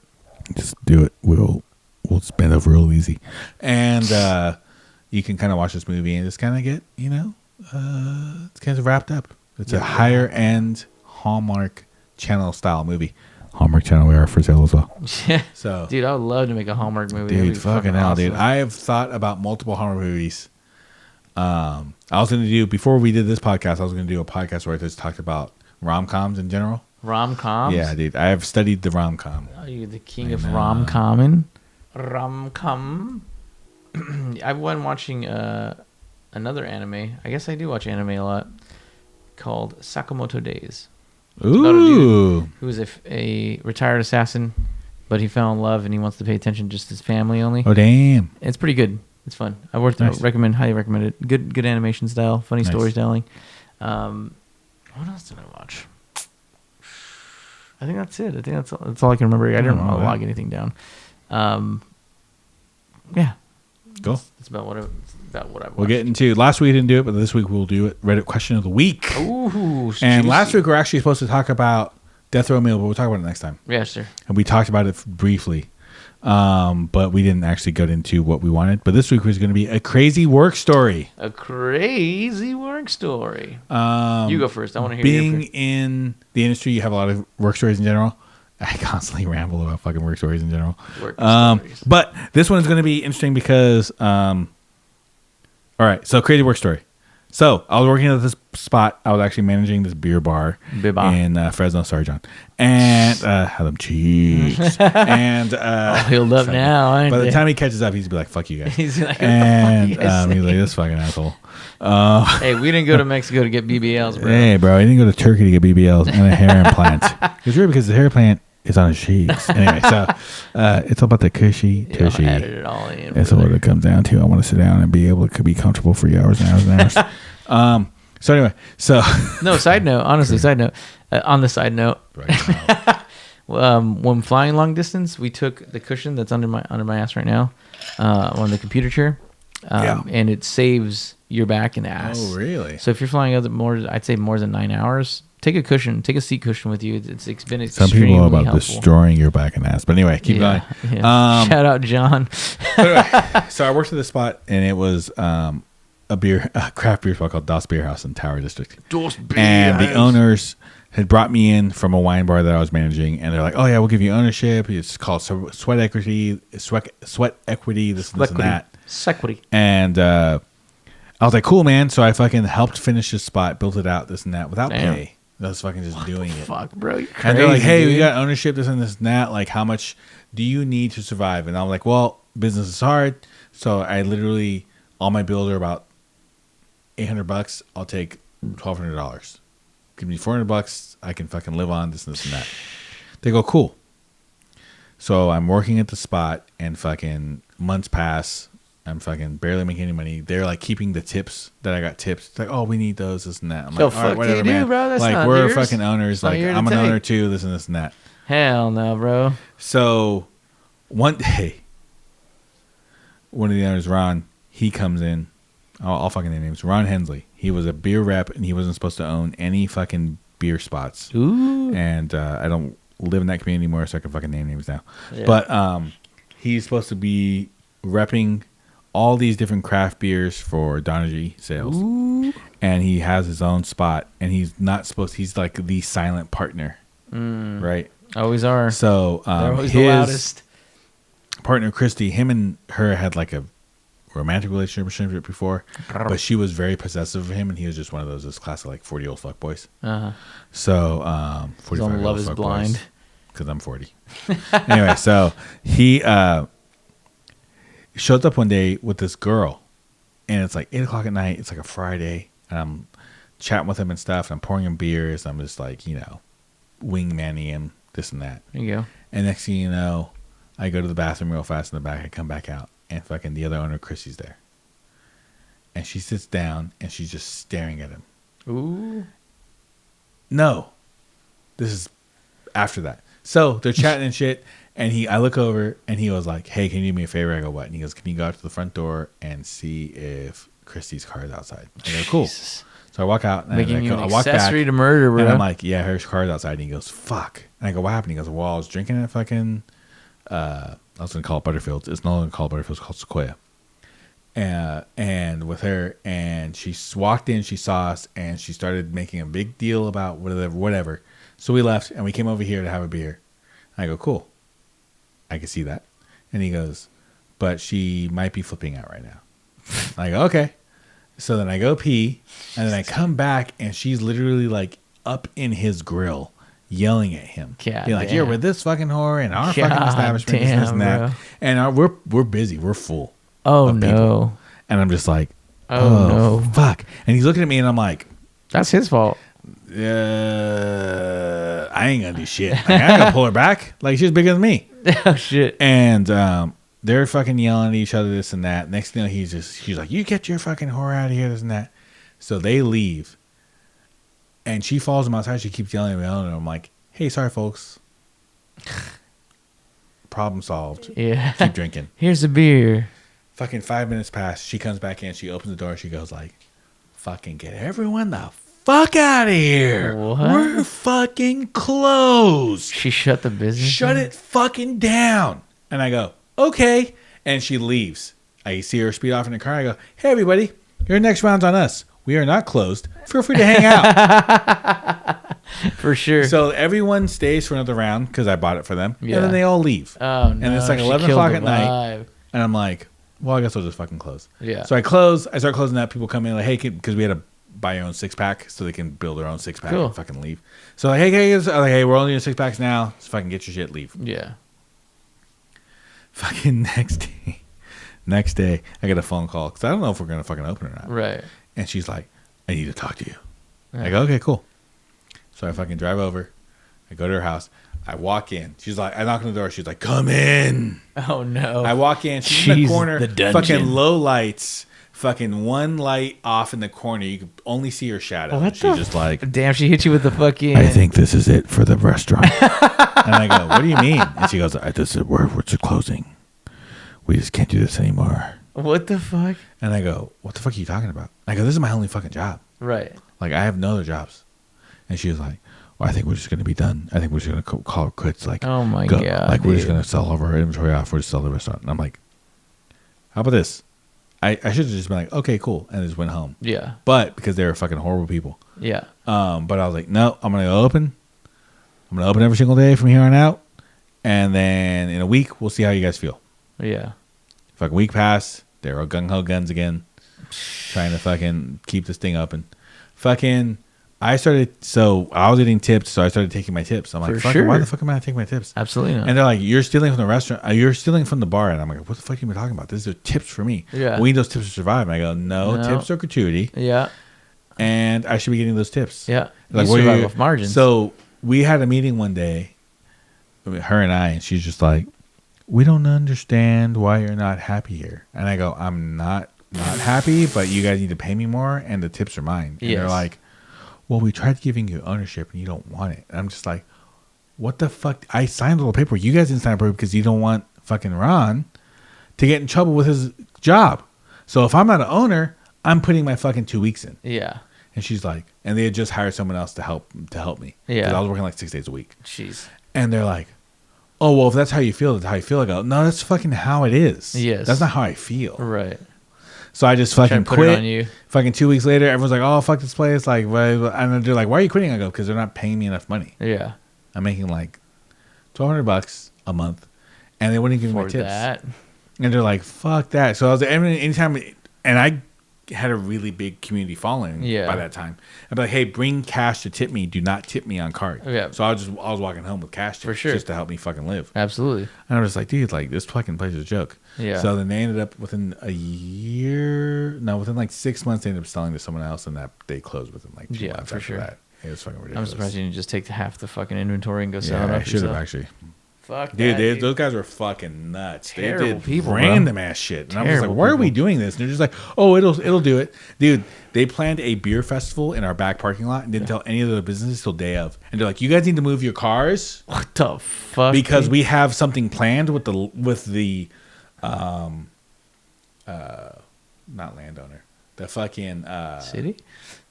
Just do it. We'll spend it real easy. And you can kind of watch this movie and just kind of get, it's kind of wrapped up. It's a higher end Hallmark Channel style movie. Hallmark Channel, we are for sale as well. Yeah. So, dude, I would love to make a Hallmark movie. Dude, fucking hell, awesome. Dude. I have thought about multiple Hallmark movies. I was going to do, before we did this podcast, I was going to do a podcast where I just talked about rom-coms in general. Rom-coms? Yeah, dude. I have studied the rom-com. Are you the king of rom-comming? Rom-com? I've been watching another anime. I guess I do watch anime a lot. Called Sakamoto Days. It's about a dude who is a retired assassin, but he fell in love and he wants to pay attention to just his family only. Oh, damn. It's pretty good. It's fun. Highly recommend it. Good animation style, funny storytelling. What else did I watch? I think that's it. I think that's all I can remember. I didn't log anything down. Yeah. Cool. That's about what I watched. We'll get into last week we didn't do it, but this week we'll do it. Reddit question of the week. Ooh, and last week we're actually supposed to talk about Death Row Meal, but we'll talk about it next time. Yeah, sure. And we talked about it briefly, but we didn't actually get into what we wanted. But this week was going to be a crazy work story. A crazy work story. You go first. I want to hear being in the industry, you have a lot of work stories in general. I constantly ramble about fucking work stories in general. Stories. But this one is going to be interesting because, all right, so crazy work story. So I was working at this spot. I was actually managing this beer bar in Fresno. Sorry, John. And had them cheeks. And all healed up now. Aren't by they? the time he catches up, he's gonna be like, "Fuck you guys." He's like, and he's like, "This fucking asshole." Hey, we didn't go to Mexico to get BBLs, bro. Hey, bro, I didn't go to Turkey to get BBLs and a hair implant. It's weird because the hair implant is on his cheeks. Anyway, so it's all about the cushy tushy. Added it all in. That's what it comes down to. I want to sit down and be able to be comfortable for hours and hours and hours. So anyway, no, side note. Honestly, side note. On the side note, when flying long distance, we took the cushion that's under my ass right now, on the computer chair, and it saves your back and ass. Oh, really? So if you're flying I'd say more than 9 hours, take a seat cushion with you. It's been extremely Some people are about helpful. destroying your back and ass. But anyway, keep going. Yeah. Shout out John. So I worked at this spot, and it was a craft beer spot called Das Beer House in Tower District. And the owners had brought me in from a wine bar that I was managing, and they're like, "Oh yeah, we'll give you ownership. It's called sweat equity, this and that." Sequity. And I was like, "Cool, man." So I fucking helped finish this spot, built it out, this and that, without pay. I was fucking just doing it. Fuck, bro, you're crazy. And they're like, "Hey, we got ownership, this and that. Like, how much do you need to survive?" And I'm like, "Well, business is hard, so I literally all my bills are about $800. I'll take $1,200. Give me $400. I can fucking live on this and that." They go, "Cool." So I'm working at the spot, and fucking months pass. I'm fucking barely making any money. They're like keeping the tips that I got tips. It's like, "Oh, we need those, this and that." I'm like, "All right, whatever, man." Bro? That's like, not we're yours. fucking owners. Like, I'm an owner too, this and that. Hell no, bro. So one day, one of the owners, Ron, he comes in. I'll fucking name names. Ron Hensley. He was a beer rep, and he wasn't supposed to own any fucking beer spots. Ooh. And I don't live in that community anymore, so I can fucking name names now. Yeah. But he's supposed to be repping all these different craft beers for Donergy sales. Ooh. And he has his own spot, and he's not supposed. He's like the silent partner, right? Always are. So They're always his the loudest. partner Christy, him and her had like a romantic relationship before, but she was very possessive of him, and he was just one of those classic like 40-year-old fuckboys. So 45-year-old Love is blind. Because I'm 40. Anyway, so he shows up one day with this girl, and it's like 8 o'clock at night. It's like a Friday, and I'm chatting with him and stuff, and I'm pouring him beers. I'm just like, wingmanning him, this and that. There you go. And next thing you know, I go to the bathroom real fast in the back. I come back out, and fucking the other owner, Chrissy's there. And she sits down, and she's just staring at him. Ooh. No. This is after that. So they're chatting and shit, and I look over, and he was like, "Hey, can you do me a favor?" I go, "What?" And he goes, "Can you go out to the front door and see if Christy's car is outside?" I go, "Cool." Jesus. So I walk out, and Making you I an walk back, accessory to murder, bro. and I'm like, "Yeah, her car's outside." And he goes, "Fuck." And I go, "What happened?" He goes, "Well, I was drinking at fucking, I was going to call it Butterfields. It's no longer called Butterfields, it's called Sequoia. And with her, and she walked in, she saw us, and she started making a big deal about whatever. So we left, and we came over here to have a beer. I go, "Cool. I can see that." And he goes, "But she might be flipping out right now." I go, "Okay." So then I go pee, and then I come back, and she's literally like up in his grill, yelling at him. God Being like, damn. "You're with this fucking whore and our fucking establishment, damn, this and that." bro. And we're busy, we're full. Oh, of no. people. And I'm just like, Oh, no. fuck. And he's looking at me, and I'm like, That's his fault. I ain't gonna do shit. Like, I ain't gonna pull her back. Like, she's bigger than me. Oh, shit. And they're fucking yelling at each other, this and that. Next thing you know, she's like, "You get your fucking whore out of here," this and that. So they leave, and she follows them outside. She keeps yelling at me, and I'm like, "Hey, sorry, folks. Problem solved. Yeah. Keep drinking." Here's a beer. Fucking 5 minutes pass. She comes back in. She opens the door. She goes like, "Fucking get everyone the fuck out of here. What? We're fucking closed. She shut the business Shut down? it fucking down." And I go, "Okay." And she leaves. I see her speed off in the car. I go, "Hey, everybody. Your next round's on us. We are not closed. Feel free to hang out." For sure. So everyone stays for another round because I bought it for them. Yeah. And then they all leave. Oh, no. And it's like she 11 killed o'clock the at night. vibe. And I'm like, well, I guess I'll just fucking close. Yeah. So I start closing that. People come in like, "Hey," because we had to buy your own 6-pack so they can build their own 6-pack Cool. and fucking leave. So like, "Hey, guys," I'm like, "Hey, we're only doing 6-packs now. Just fucking get your shit, leave." Yeah. Fucking next day, I get a phone call because I don't know if we're going to fucking open or not. Right. And she's like, "I need to talk to you." Yeah. I go, "Okay, cool." So I fucking drive over. I go to her house. I walk in. She's like, I knock on the door. She's like, "Come in." Oh, no. I walk in. She's in the She's corner. the dungeon. Fucking low lights. Fucking one light off in the corner. You can only see her shadow. What She's the just like, Damn, she hit you with the fucking... "I think this is it for the restaurant." And I go, "What do you mean?" And she goes, "This is we're just closing. We just can't do this anymore." What the fuck? And I go, what the fuck are you talking about? I go, this is my only fucking job. Right. Like, I have no other jobs. And she was like, well, I think we're just going to be done. I think we're just going to call it quits. Like, oh my God. Like, we're just going to sell all of our inventory off. We're just sell the restaurant. And I'm like, how about this? I should have just been like, okay, cool. And just went home. Yeah. But because they were fucking horrible people. Yeah. But I was like, no, I'm going to open. I'm going to open every single day from here on out. And then in a week, we'll see how you guys feel. Yeah. Fucking week passed. They were gung-ho guns again. Trying to fucking keep this thing open. Fucking... I was getting tips, so I started taking my tips. I'm like, why the fuck am I not taking my tips? Absolutely not. And they're like, you're stealing from the restaurant. You're stealing from the bar. And I'm like, what the fuck are you talking about? These are tips for me. Yeah. We need those tips to survive. And I go, no, tips are gratuity. Yeah. And I should be getting those tips. Yeah. Like, you survive off margins. So we had a meeting one day, her and I, and she's just like, we don't understand why you're not happy here. And I go, I'm not happy, but you guys need to pay me more, and the tips are mine. And they're like, well, we tried giving you ownership and you don't want it. And I'm just like, what the fuck? I signed a little paper. You guys didn't sign a paper because you don't want fucking Ron to get in trouble with his job. So if I'm not an owner, I'm putting my fucking 2 weeks in. Yeah. And she's like, and they had just hired someone else to help me. Yeah. Because I was working like 6 days a week. Jeez. And they're like, oh, well, if that's how you feel, that's how you feel. I go, no, that's fucking how it is. Yes. That's not how I feel. Right. So I just fucking put quit. it on you. Fucking 2 weeks later, everyone's like, "Oh, fuck this place!" Like, and they're like, "Why are you quitting?" I go, "Because they're not paying me enough money. Yeah, I'm making like $1,200 a month, and they wouldn't give me my tips." That. And they're like, "Fuck that!" So I was anytime, and I had a really big community following by that time. I'd be like, "Hey, bring cash to tip me. Do not tip me on card." Yeah. So I was walking home with cash for sure, just to help me fucking live. Absolutely. And I was like, dude, like this fucking place is a joke. Yeah. So then they ended up within like 6 months, they ended up selling to someone else, and that they closed within like 2 months after that. It was fucking ridiculous. I'm surprised you didn't just take half the fucking inventory and go sell it. I should have actually. Fuck dude, that, those guys were fucking nuts. Terrible they did people, random ass shit. And Terrible I was like, why are we doing this? And they're just like, oh, it'll do it. Dude, they planned a beer festival in our back parking lot and didn't tell any of the businesses till day of. And they're like, you guys need to move your cars. What the fuck? Because we have something planned with the not landowner. The fucking city?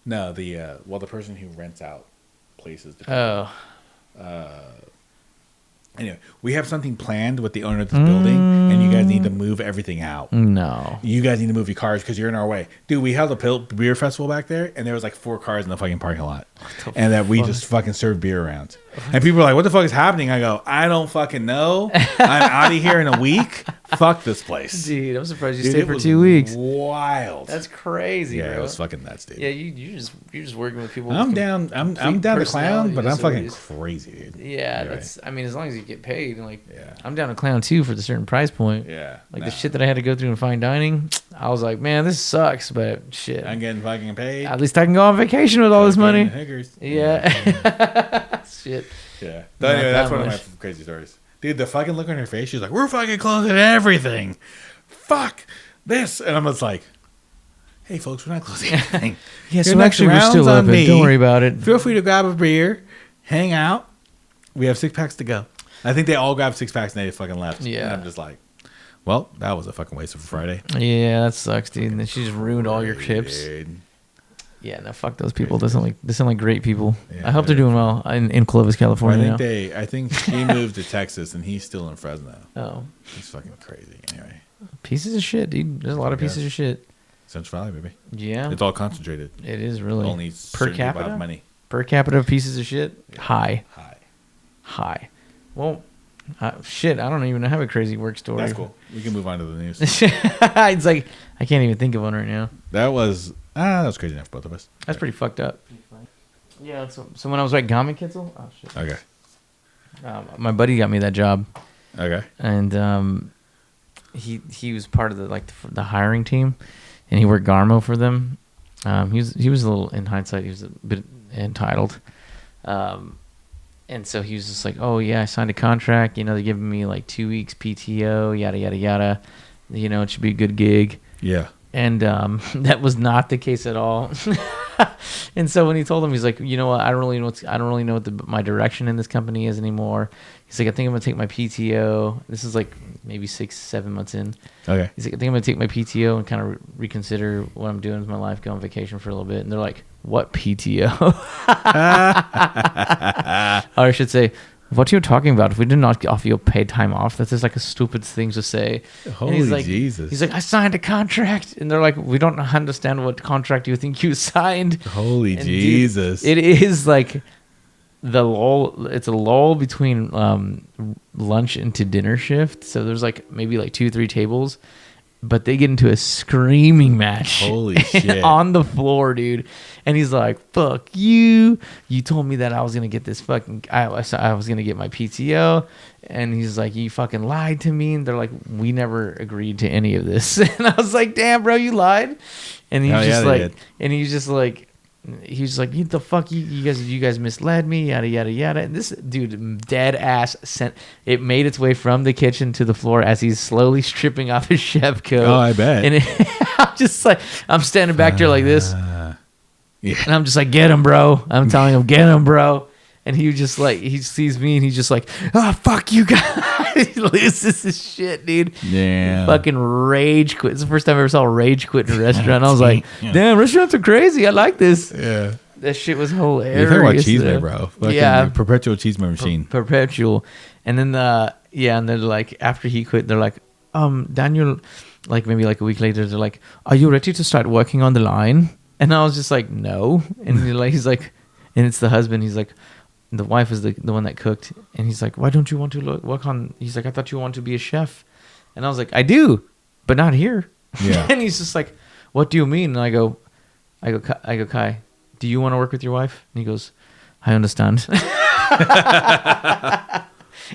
No, the person who rents out places to people. Anyway, we have something planned with the owner of this building, and you guys need to move everything out. No. You guys need to move your cars because you're in our way. Dude, we held a beer festival back there, and there was like 4 cars in the fucking parking lot. And that we just fucking served beer around. And people are like, what the fuck is happening? I go, I don't fucking know. I'm out of here in a week. Fuck this place. Dude, I'm surprised you stayed for 2 weeks. Wild. That's crazy, yeah, bro. it was fucking nuts, dude. Yeah, you're just working with people. I'm down to clown, but I'm fucking crazy, dude. Yeah, that's. Right. I mean, as long as you get paid, like, I'm down to clown too for the certain price point. Yeah, like the shit that I had to go through in fine dining, I was like, man, this sucks, but shit, I'm getting fucking paid. At least I can go on vacation with all this money. Yeah. Shit. Yeah. Anyway, that's one of my crazy stories. Dude, the fucking look on her face, she's like, we're fucking closing everything. Fuck this. And I'm just like, hey, folks, we're not closing anything. Yeah, so actually we're still open. Don't worry about it. Feel free to grab a beer, hang out. We have 6 packs to go. I think they all grabbed 6 packs and they fucking left. Yeah. And I'm just like, well, that was a fucking waste of a Friday. Yeah, that sucks, dude. And then she just ruined all your chips. Yeah, no, fuck those people. They sound like great people. Yeah, I hope they're doing well in Clovis, California. I think she moved to Texas and he's still in Fresno. Oh, he's fucking crazy. Anyway, pieces of shit, dude. There's a lot of pieces of shit. Central Valley, baby. Yeah, it's all concentrated. It is really only per capita money. Per capita pieces of shit. Yeah. High. Well, shit. I don't even have a crazy work story. That's cool. We can move on to the news. It's like I can't even think of one right now. That was crazy enough for both of us. That's pretty fucked up. Yeah. So when I was at Gammon Kitzel, oh shit. Okay. My buddy got me that job. Okay. And he was part of the hiring team, and he worked Garmo for them. He was a little, in hindsight, he was a bit entitled. And so he was just like, oh yeah, I signed a contract. You know, they're giving me like 2 weeks PTO, yada yada yada. You know, it should be a good gig. Yeah. And that was not the case at all. And so when he told him, he's like, you know what? I don't really know what my direction in this company is anymore. He's like, I think I'm gonna take my PTO. This is like maybe 6-7 months in. Okay. He's like, I think I'm gonna take my PTO and kind of reconsider what I'm doing with my life, go on vacation for a little bit. And they're like, what PTO? Or I should say, what are you talking about? If we did not offer you paid time off, that's just like a stupid thing to say. Holy Jesus. He's like, I signed a contract. And they're like, we don't understand what contract you think you signed. Holy and Jesus. Dude, it is like it's a lull between lunch into dinner shift. So there's like maybe like 2-3 tables. But they get into a screaming match. Holy shit. On the floor, dude. And he's like, fuck you. You told me that I was going to get this fucking... I was going to get my PTO. And he's like, you fucking lied to me. And they're like, we never agreed to any of this. And I was like, damn, bro, you lied. And he's just like... He was like, "What the fuck? You guys misled me, yada yada yada." And this dude, dead ass, it made its way from the kitchen to the floor as he's slowly stripping off his chef coat. Oh, I bet. And I'm just like, I'm standing back there like this, yeah. And I'm just like, "Get him, bro!" I'm telling him, "Get him, bro!" And he just like, he sees me and he's just like, "Oh fuck you guys!" He loses his shit, dude. Yeah. Fucking rage quit. It's the first time I ever saw rage quit in a restaurant. I was like, damn, restaurants are crazy. I like this. Yeah. That shit was hilarious. You're talking about cheeseman, bro. Fucking yeah. Perpetual cheeseman machine. Perpetual. And then, and they're like, after he quit, they're like, Daniel, like maybe like a week later, they're like, are you ready to start working on the line? And I was just like, no. And he's like, and it's the husband. He's like, the wife is the one that cooked. And he's like, why don't you want to work on... He's like, I thought you wanted to be a chef. And I was like, I do, but not here. Yeah. And he's just like, what do you mean? And I go, Kai, do you want to work with your wife? And he goes, I understand.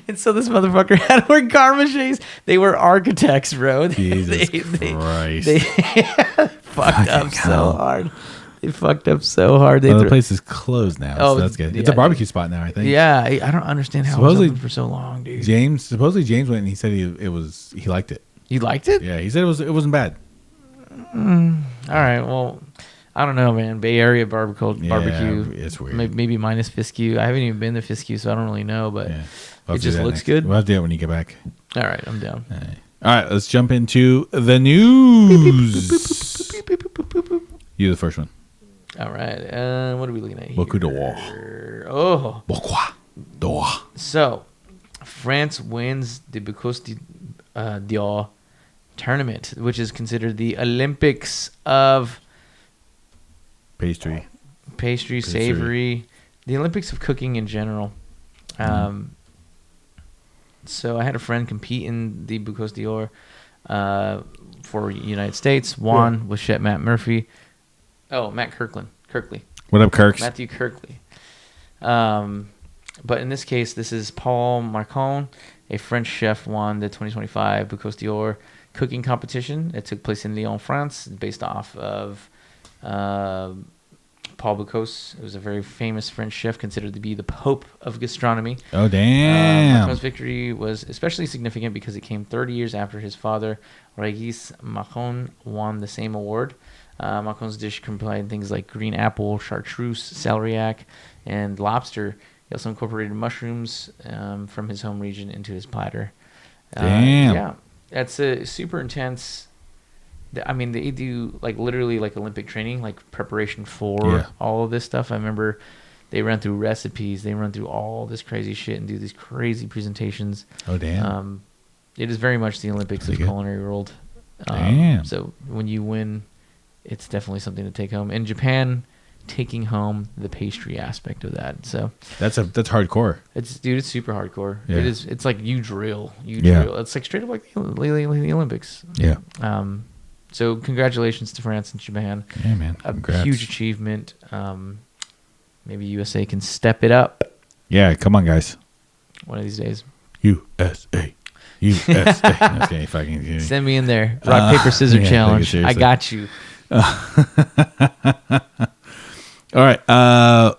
And so this motherfucker had to wear garmages. They were architects, bro. Jesus Christ. They fucked up so hard. They fucked up so hard. The place is closed now, so that's good. It's a barbecue spot now, I think. Yeah, I don't understand how it was open for so long, dude. Supposedly James went and he said he liked it. You liked it? Yeah, he said it wasn't bad. All right, well, I don't know, man. Bay Area barbecue. It's weird. Maybe minus Fiskey. I haven't even been to Fiskey, so I don't really know, but It just looks good. We'll have to do it when you get back. All right, I'm down. All right, let's jump into the news. You the first one. All right. What are we looking at here? Beaucoup d'or. Oh. Beaucoup d'or. So, France wins the Beaucoup d'or tournament, which is considered the Olympics of pastry, savory, the Olympics of cooking in general. So I had a friend compete in the Beaucoup d'or for United States. Won with Chef Matt Murphy. Oh, Matt Kirkley. What up, Kirks? Matthew Kirkley. But in this case, this is Paul Marcon, a French chef, won the 2025 Beaucoup d'or cooking competition. It took place in Lyon, France, based off of Paul Bocuse. It was a very famous French chef, considered to be the Pope of gastronomy. Oh, damn. Marcon's victory was especially significant because it came 30 years after his father, Régis Marcon, won the same award. Marcon's dish combined things like green apple, chartreuse, celeriac, and lobster. He also incorporated mushrooms from his home region into his platter. Damn. Yeah, that's a super intense. I mean, they do like literally like Olympic training, like preparation for all of this stuff. I remember they run through recipes, they run through all this crazy shit and do these crazy presentations. Oh, damn. It is very much the Olympics of culinary world. Damn. So when you win, it's definitely something to take home. In Japan, taking home the pastry aspect of that. So that's hardcore. It's super hardcore. Yeah. It is. It's like you drill. It's like straight up like the Olympics. Yeah. So congratulations to France and Japan. Yeah, man. A huge achievement. Maybe USA can step it up. Yeah, come on, guys. One of these days. USA. Okay, fucking send me in there. Rock, paper, scissors challenge. I got you. All right. Well,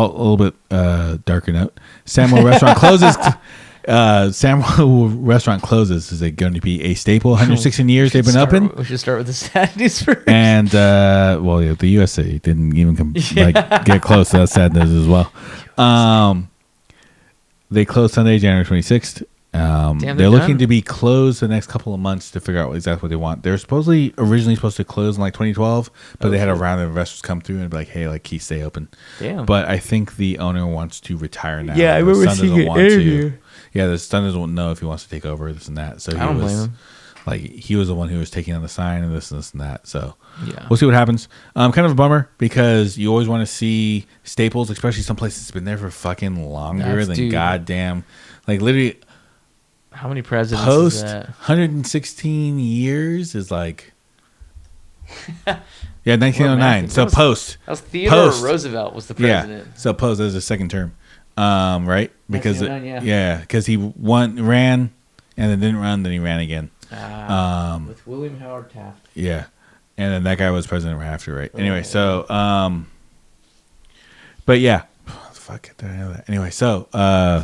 a little bit darker note. Samuel Restaurant closes. Samuel restaurant closes. Is it going to be a staple? 116 years they've been open. We should start with the sad news first. And the USA didn't even get close to that sad news as well. They closed Sunday, January 26th. They're looking to be closed the next couple of months to figure out exactly what they want. They're originally supposed to close in like 2012, but they had a round of investors come through and be like, "Hey, like, can you stay open?" Damn. But I think the owner wants to retire now. Yeah, I remember seeing an interview. Yeah, the son doesn't know if he wants to take over this and that. So I don't blame him. Like, he was the one who was taking on the sign and this and that. So yeah, we'll see what happens. Kind of a bummer because you always want to see staples, especially some places that's been there for fucking longer than goddamn, like literally. How many presidents post is that? 116 years is like yeah, 1909. So post. That was Theodore Roosevelt was the president. Yeah. So post as a second term. Right? Because because he ran and then didn't run, then he ran again. With William Howard Taft. Yeah. And then that guy was president right after, right? Anyway, so but yeah. Fuck, did I know that? Anyway, so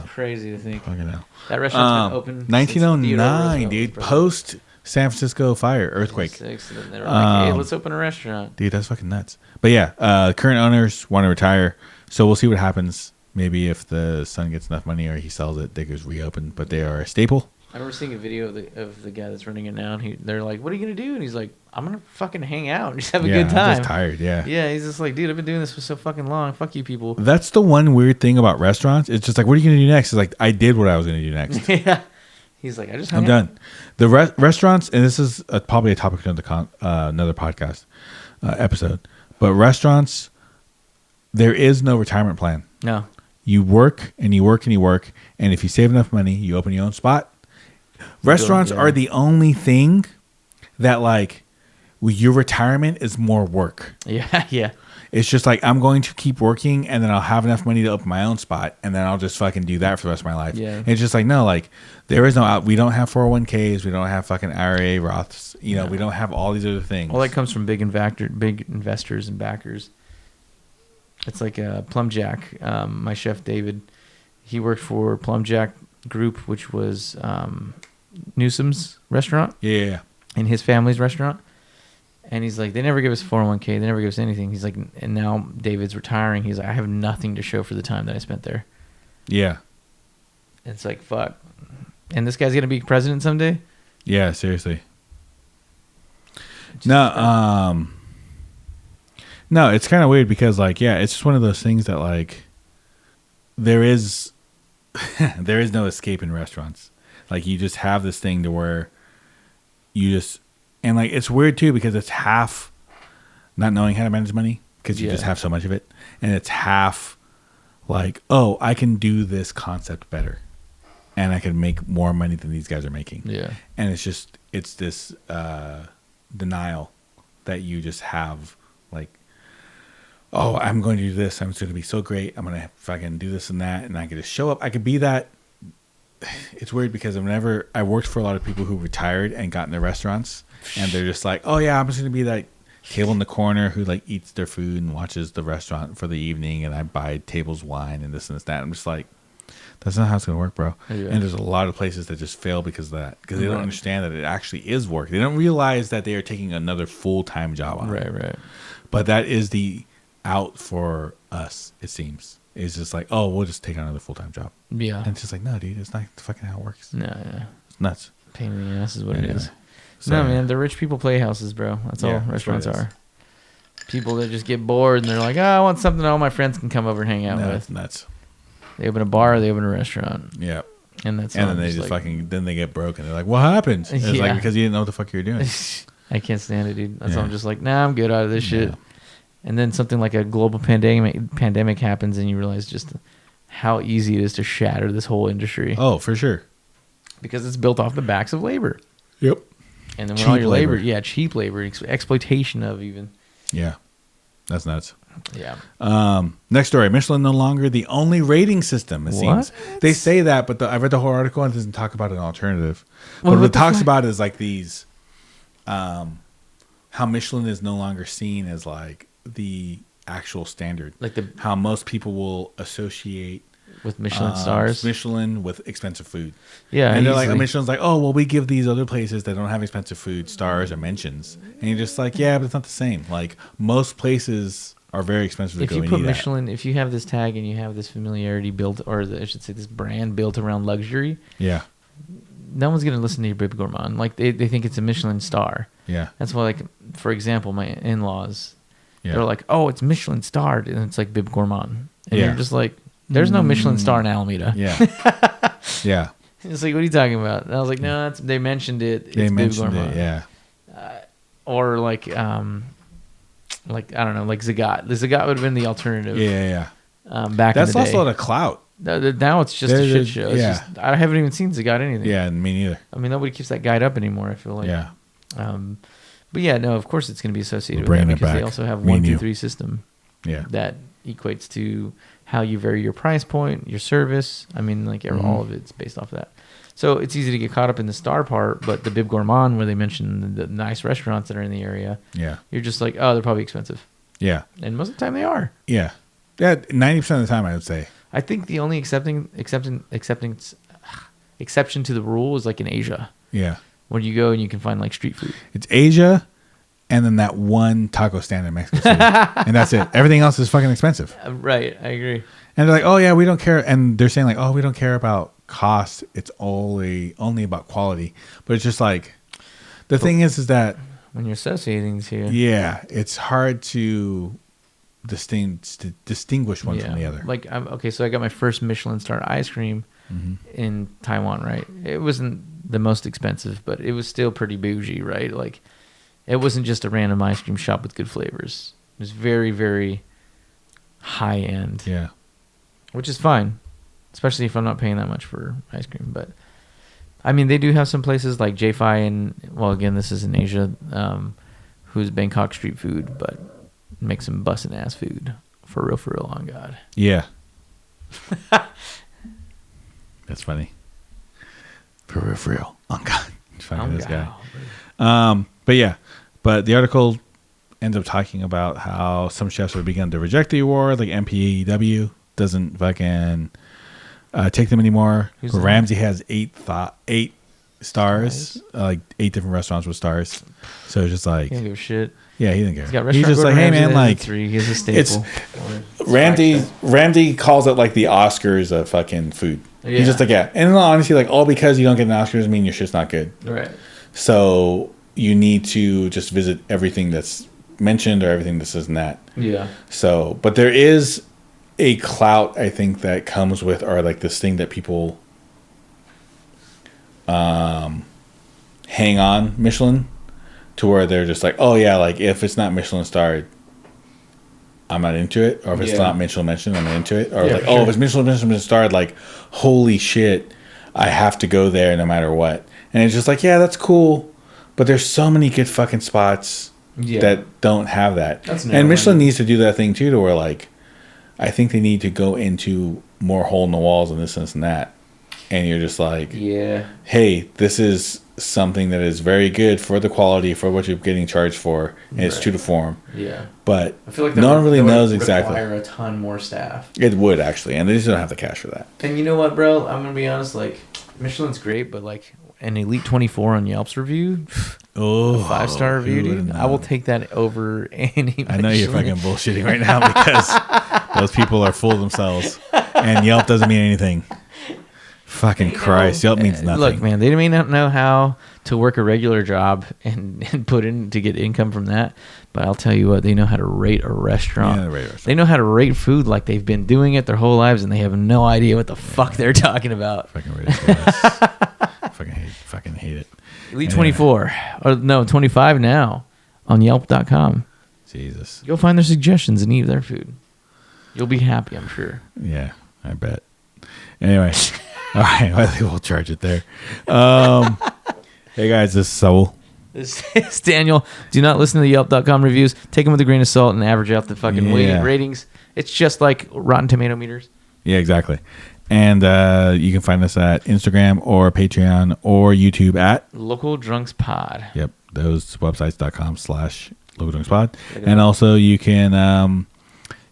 crazy to think. Fucking hell. That restaurant's been open 1909, dude. Post San Francisco fire, earthquake. And then they were like, hey, let's open a restaurant. Dude, that's fucking nuts. But yeah, current owners want to retire, so we'll see what happens. Maybe if the son gets enough money or he sells it, they could reopen. But they are a staple. I remember seeing a video of the guy that's running it now, and they're like, "What are you gonna do?" And he's like, "I'm gonna fucking hang out and just have a good time." I'm just tired. Yeah. Yeah, he's just like, "Dude, I've been doing this for so fucking long. Fuck you, people." That's the one weird thing about restaurants. It's just like, what are you gonna do next? It's like, I did what I was gonna do next. Yeah. He's like, I'm done. The restaurants, and this is probably a topic for another podcast episode. But restaurants, there is no retirement plan. No. You work and you work and you work, and if you save enough money, you open your own spot. Restaurants are the only thing that, like, your retirement is more work. Yeah, yeah. It's just like, I'm going to keep working, and then I'll have enough money to open my own spot, and then I'll just fucking do that for the rest of my life. Yeah. And it's just like, no, like, there is no we don't have 401ks, we don't have fucking IRA, Roths, we don't have all these other things. All that comes from big investors and backers. It's like Plum Jack. My chef David, he worked for Plum Jack Group, which was Newsom's restaurant. Yeah. And his family's restaurant. And he's like, they never give us 401k. They never give us anything. He's like, and now David's retiring. He's like, I have nothing to show for the time that I spent there. Yeah. It's like, fuck. And this guy's going to be president someday? Yeah, seriously. No, it's kind of weird because, like, yeah, it's just one of those things that, like, there is no escape in restaurants. Like, you just have this thing to where you just, and like, it's weird too because it's half not knowing how to manage money because you just have so much of it, and it's half like, oh, I can do this concept better, and I can make more money than these guys are making. Yeah, and it's this denial that you just have, like, oh, I'm going to do this. I'm just going to be so great. I'm going to fucking do this and that, and I can just show up. I could be that. It's weird because I worked for a lot of people who retired and got in their restaurants, and they're just like, oh yeah, I'm just going to be that table in the corner who, like, eats their food and watches the restaurant for the evening, and I buy tables wine and this and that. I'm just like, that's not how it's going to work, bro. Yeah. And there's a lot of places that just fail because of that, because they don't understand that it actually is work. They don't realize that they are taking another full-time job on it. Right. But that is the out for us, it seems. It's just like, oh, we'll just take on another full-time job. Yeah. And it's just like, no, dude, it's not fucking how it works. No, yeah. It's nuts. Pain in the ass is what it is. So, no, man, the rich people playhouses, bro. That's all restaurants are. People that just get bored and they're like, oh, I want something all my friends can come over and hang out with. That's nuts. They open a bar, they open a restaurant. Yeah. And that's and then they just like, then they get broke and they're like, what happened? It's like, because you didn't know what the fuck you were doing. I can't stand it, dude. That's why I'm just like, nah, I'm good out of this shit. And then something like a global pandemic happens, and you realize just how easy it is to shatter this whole industry. Oh, for sure. Because it's built off the backs of labor. Yep. And then when all your labor, cheap labor, exploitation of even. Yeah. That's nuts. Yeah. Next story. Michelin no longer the only rating system, it seems. They say that, but I read the whole article and it doesn't talk about an alternative. But what it talks about is like these, how Michelin is no longer seen as like the actual standard. Like how most people will associate with Michelin stars. Michelin with expensive food. Yeah, and they're like, easily. Michelin's like, oh, well, we give these other places that don't have expensive food stars or mentions, and you're just like, yeah, but it's not the same. Like most places are very expensive to If go you and put eat Michelin, if you have this tag and you have this familiarity built, or I should say, this brand built around luxury, Yeah, no one's gonna listen to your Bib Gourmand. Like they think it's a Michelin star. yeah, That's why, like, for example, my in-laws, yeah. they're like, oh, it's Michelin starred, and it's like Bib Gourmand, and Yeah. you're just like, there's no Michelin star in Alameda. yeah, yeah. It's like, what are you talking about? And I was like, no, they mentioned it. They It's mentioned Bib Gourmand. it. Yeah, Or like I don't know, like Zagat. The Zagat would have been the alternative. yeah. Back That's in the day. also a lot of clout. Now it's just a shit show. It's yeah. just, I haven't even seen Zagat anything. Yeah, me neither. I mean, nobody keeps that guide up anymore, I feel like. Yeah, But yeah, no, of course it's going to be associated We're with that bringing it because they back. also have Me 1, and 2, you. 3 system yeah. that equates to how you vary your price point, your service. I mean, like all of it's based off of that. So it's easy to get caught up in the star part, but the Bib Gourmand, where they mention the nice restaurants that are in the area, Yeah, you're just like, oh, they're probably expensive. yeah, And most of the time they are. yeah. 90% of the time, I would say. I think the only exception to the rule is like in Asia, Yeah, when you go and you can find like street food. it's Asia, and then that one taco stand in Mexico City, and that's it. Everything else is fucking expensive. Right, I agree. And they're like, oh yeah, we don't care. And they're saying like, oh, we don't care about cost. It's only about quality. But it's just like, the thing is that, When you're associating these here, yeah, it's hard to distinguish one from the other. Like, okay, so I got my first Michelin star ice cream in Taiwan, right? It wasn't the most expensive, but it was still pretty bougie, right? Like, it wasn't just a random ice cream shop with good flavors. It was very, very high end, Yeah, which is fine, especially if I'm not paying that much for ice cream. But I mean, they do have some places like J-Fi, and well, again, this is in Asia, who's Bangkok street food, but make some bussin' ass food for real, on God. yeah. That's funny. For real. Oh God, fucking this guy. But yeah, but the article ends up talking about how some chefs have begun to reject the award, like MPEW doesn't fucking take them anymore. Who's that? Ramsey has 8 stars, like 8 different restaurants with stars. So it's just like, He don't give a shit. yeah, he didn't care. He's got He's restaurant just like, Gordon hey Ramsay man, that has like 3. He's a staple. Randy calls it like the Oscars of fucking food. Yeah. He's just like, yeah. And in all honesty, like, all because you don't get an Oscars mean your shit's not good. Right. So you need to just visit everything that's mentioned or everything this and that. Yeah. So, but there is a clout, I think, that comes with, or like this thing that people hang on Michelin to where they're just like, oh yeah, like if it's not Michelin starred, I'm not into it. Or if it's not Michelin mentioned, I'm not into it. Or like, oh, if it's Michelin starred, like, holy shit, I have to go there no matter what. And it's just like, yeah, that's cool. But there's so many good fucking spots that don't have that. And Michelin needs to do that thing too, to where like, I think they need to go into more hole in the walls and this and that. And you're just like, hey, this is something that is very good for the quality, for what you're getting charged for, and it's true to form. Yeah. But I feel like no one really knows exactly. Require a ton more staff. It would actually, and they just don't have the cash for that. And you know what, bro? I'm gonna be honest. Like, Michelin's great, but like an Elite 24 on Yelp's review, a 5-star review, dude, I will take that over any Michelin. I know you're fucking bullshitting right now because those people are full of themselves, and Yelp doesn't mean anything. Fucking Christ, Yelp means nothing. Look, man, they may not know how to work a regular job and put in to get income from that, but I'll tell you what, they know how to rate a restaurant. Yeah, they rate a restaurant. They know how to rate food like they've been doing it their whole lives, and they have no idea what the fuck they're talking about. Fucking ridiculous. fucking hate it. Elite 24, or no, 25 now on Yelp.com. Jesus. You'll find their suggestions and eat their food. You'll be happy, I'm sure. Yeah, I bet. Anyway, all right, I think we'll charge it there. Hey guys, this is Saul. This is Daniel. Do not listen to the Yelp.com reviews. Take them with a grain of salt and average out the fucking ratings. It's just like Rotten Tomato meters. Yeah, exactly. And you can find us at Instagram or Patreon or YouTube at Local Drunks Pod. Yep, those websites.com/localdrunkspod. And also you can,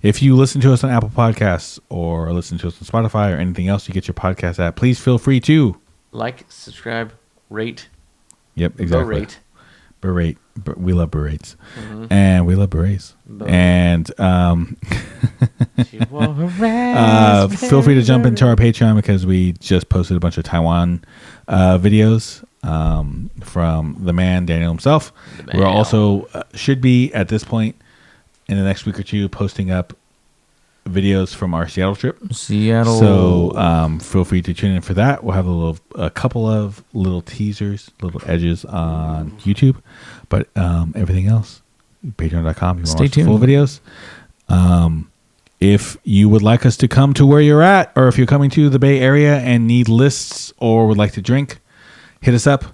If you listen to us on Apple Podcasts or listen to us on Spotify or anything else you get your podcast at, please feel free to like, subscribe, rate. Yep, exactly. Berate. We love berates. And we love berets. And feel free to jump into our Patreon because we just posted a bunch of Taiwan videos from the man, Daniel himself. We're also should be at this point in the next week or two posting up videos from our Seattle trip. So feel free to tune in for that. We'll have a couple of little teasers, little edges on YouTube, but everything else, patreon.com. You want to watch the full videos. If you would like us to come to where you're at, or if you're coming to the Bay Area and need lists or would like to drink, hit us up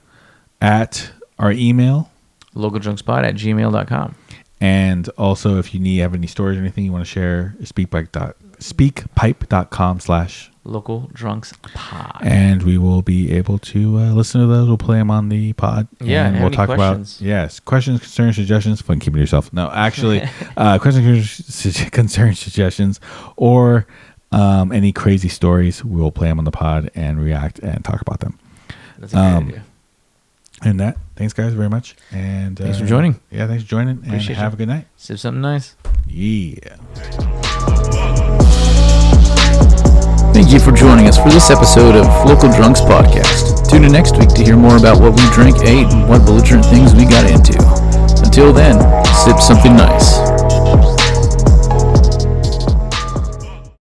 at our email, localdrunkspod@gmail.com. And also, if you have any stories or anything you want to share, speakpipe.com/localdrunkspod. And we will be able to listen to those. We'll play them on the pod. Yeah, and we'll talk questions. Questions, concerns, suggestions. Fun keeping it yourself. No, actually, questions, concerns, suggestions, or any crazy stories. We'll play them on the pod and react and talk about them. That's a great idea. And thanks guys very much. And thanks for joining. Yeah, thanks for joining. Appreciate and have a good night. Sip something nice. Yeah. Thank you for joining us for this episode of Local Drunks Podcast. Tune in next week to hear more about what we drank, ate, and what belligerent things we got into. Until then, sip something nice.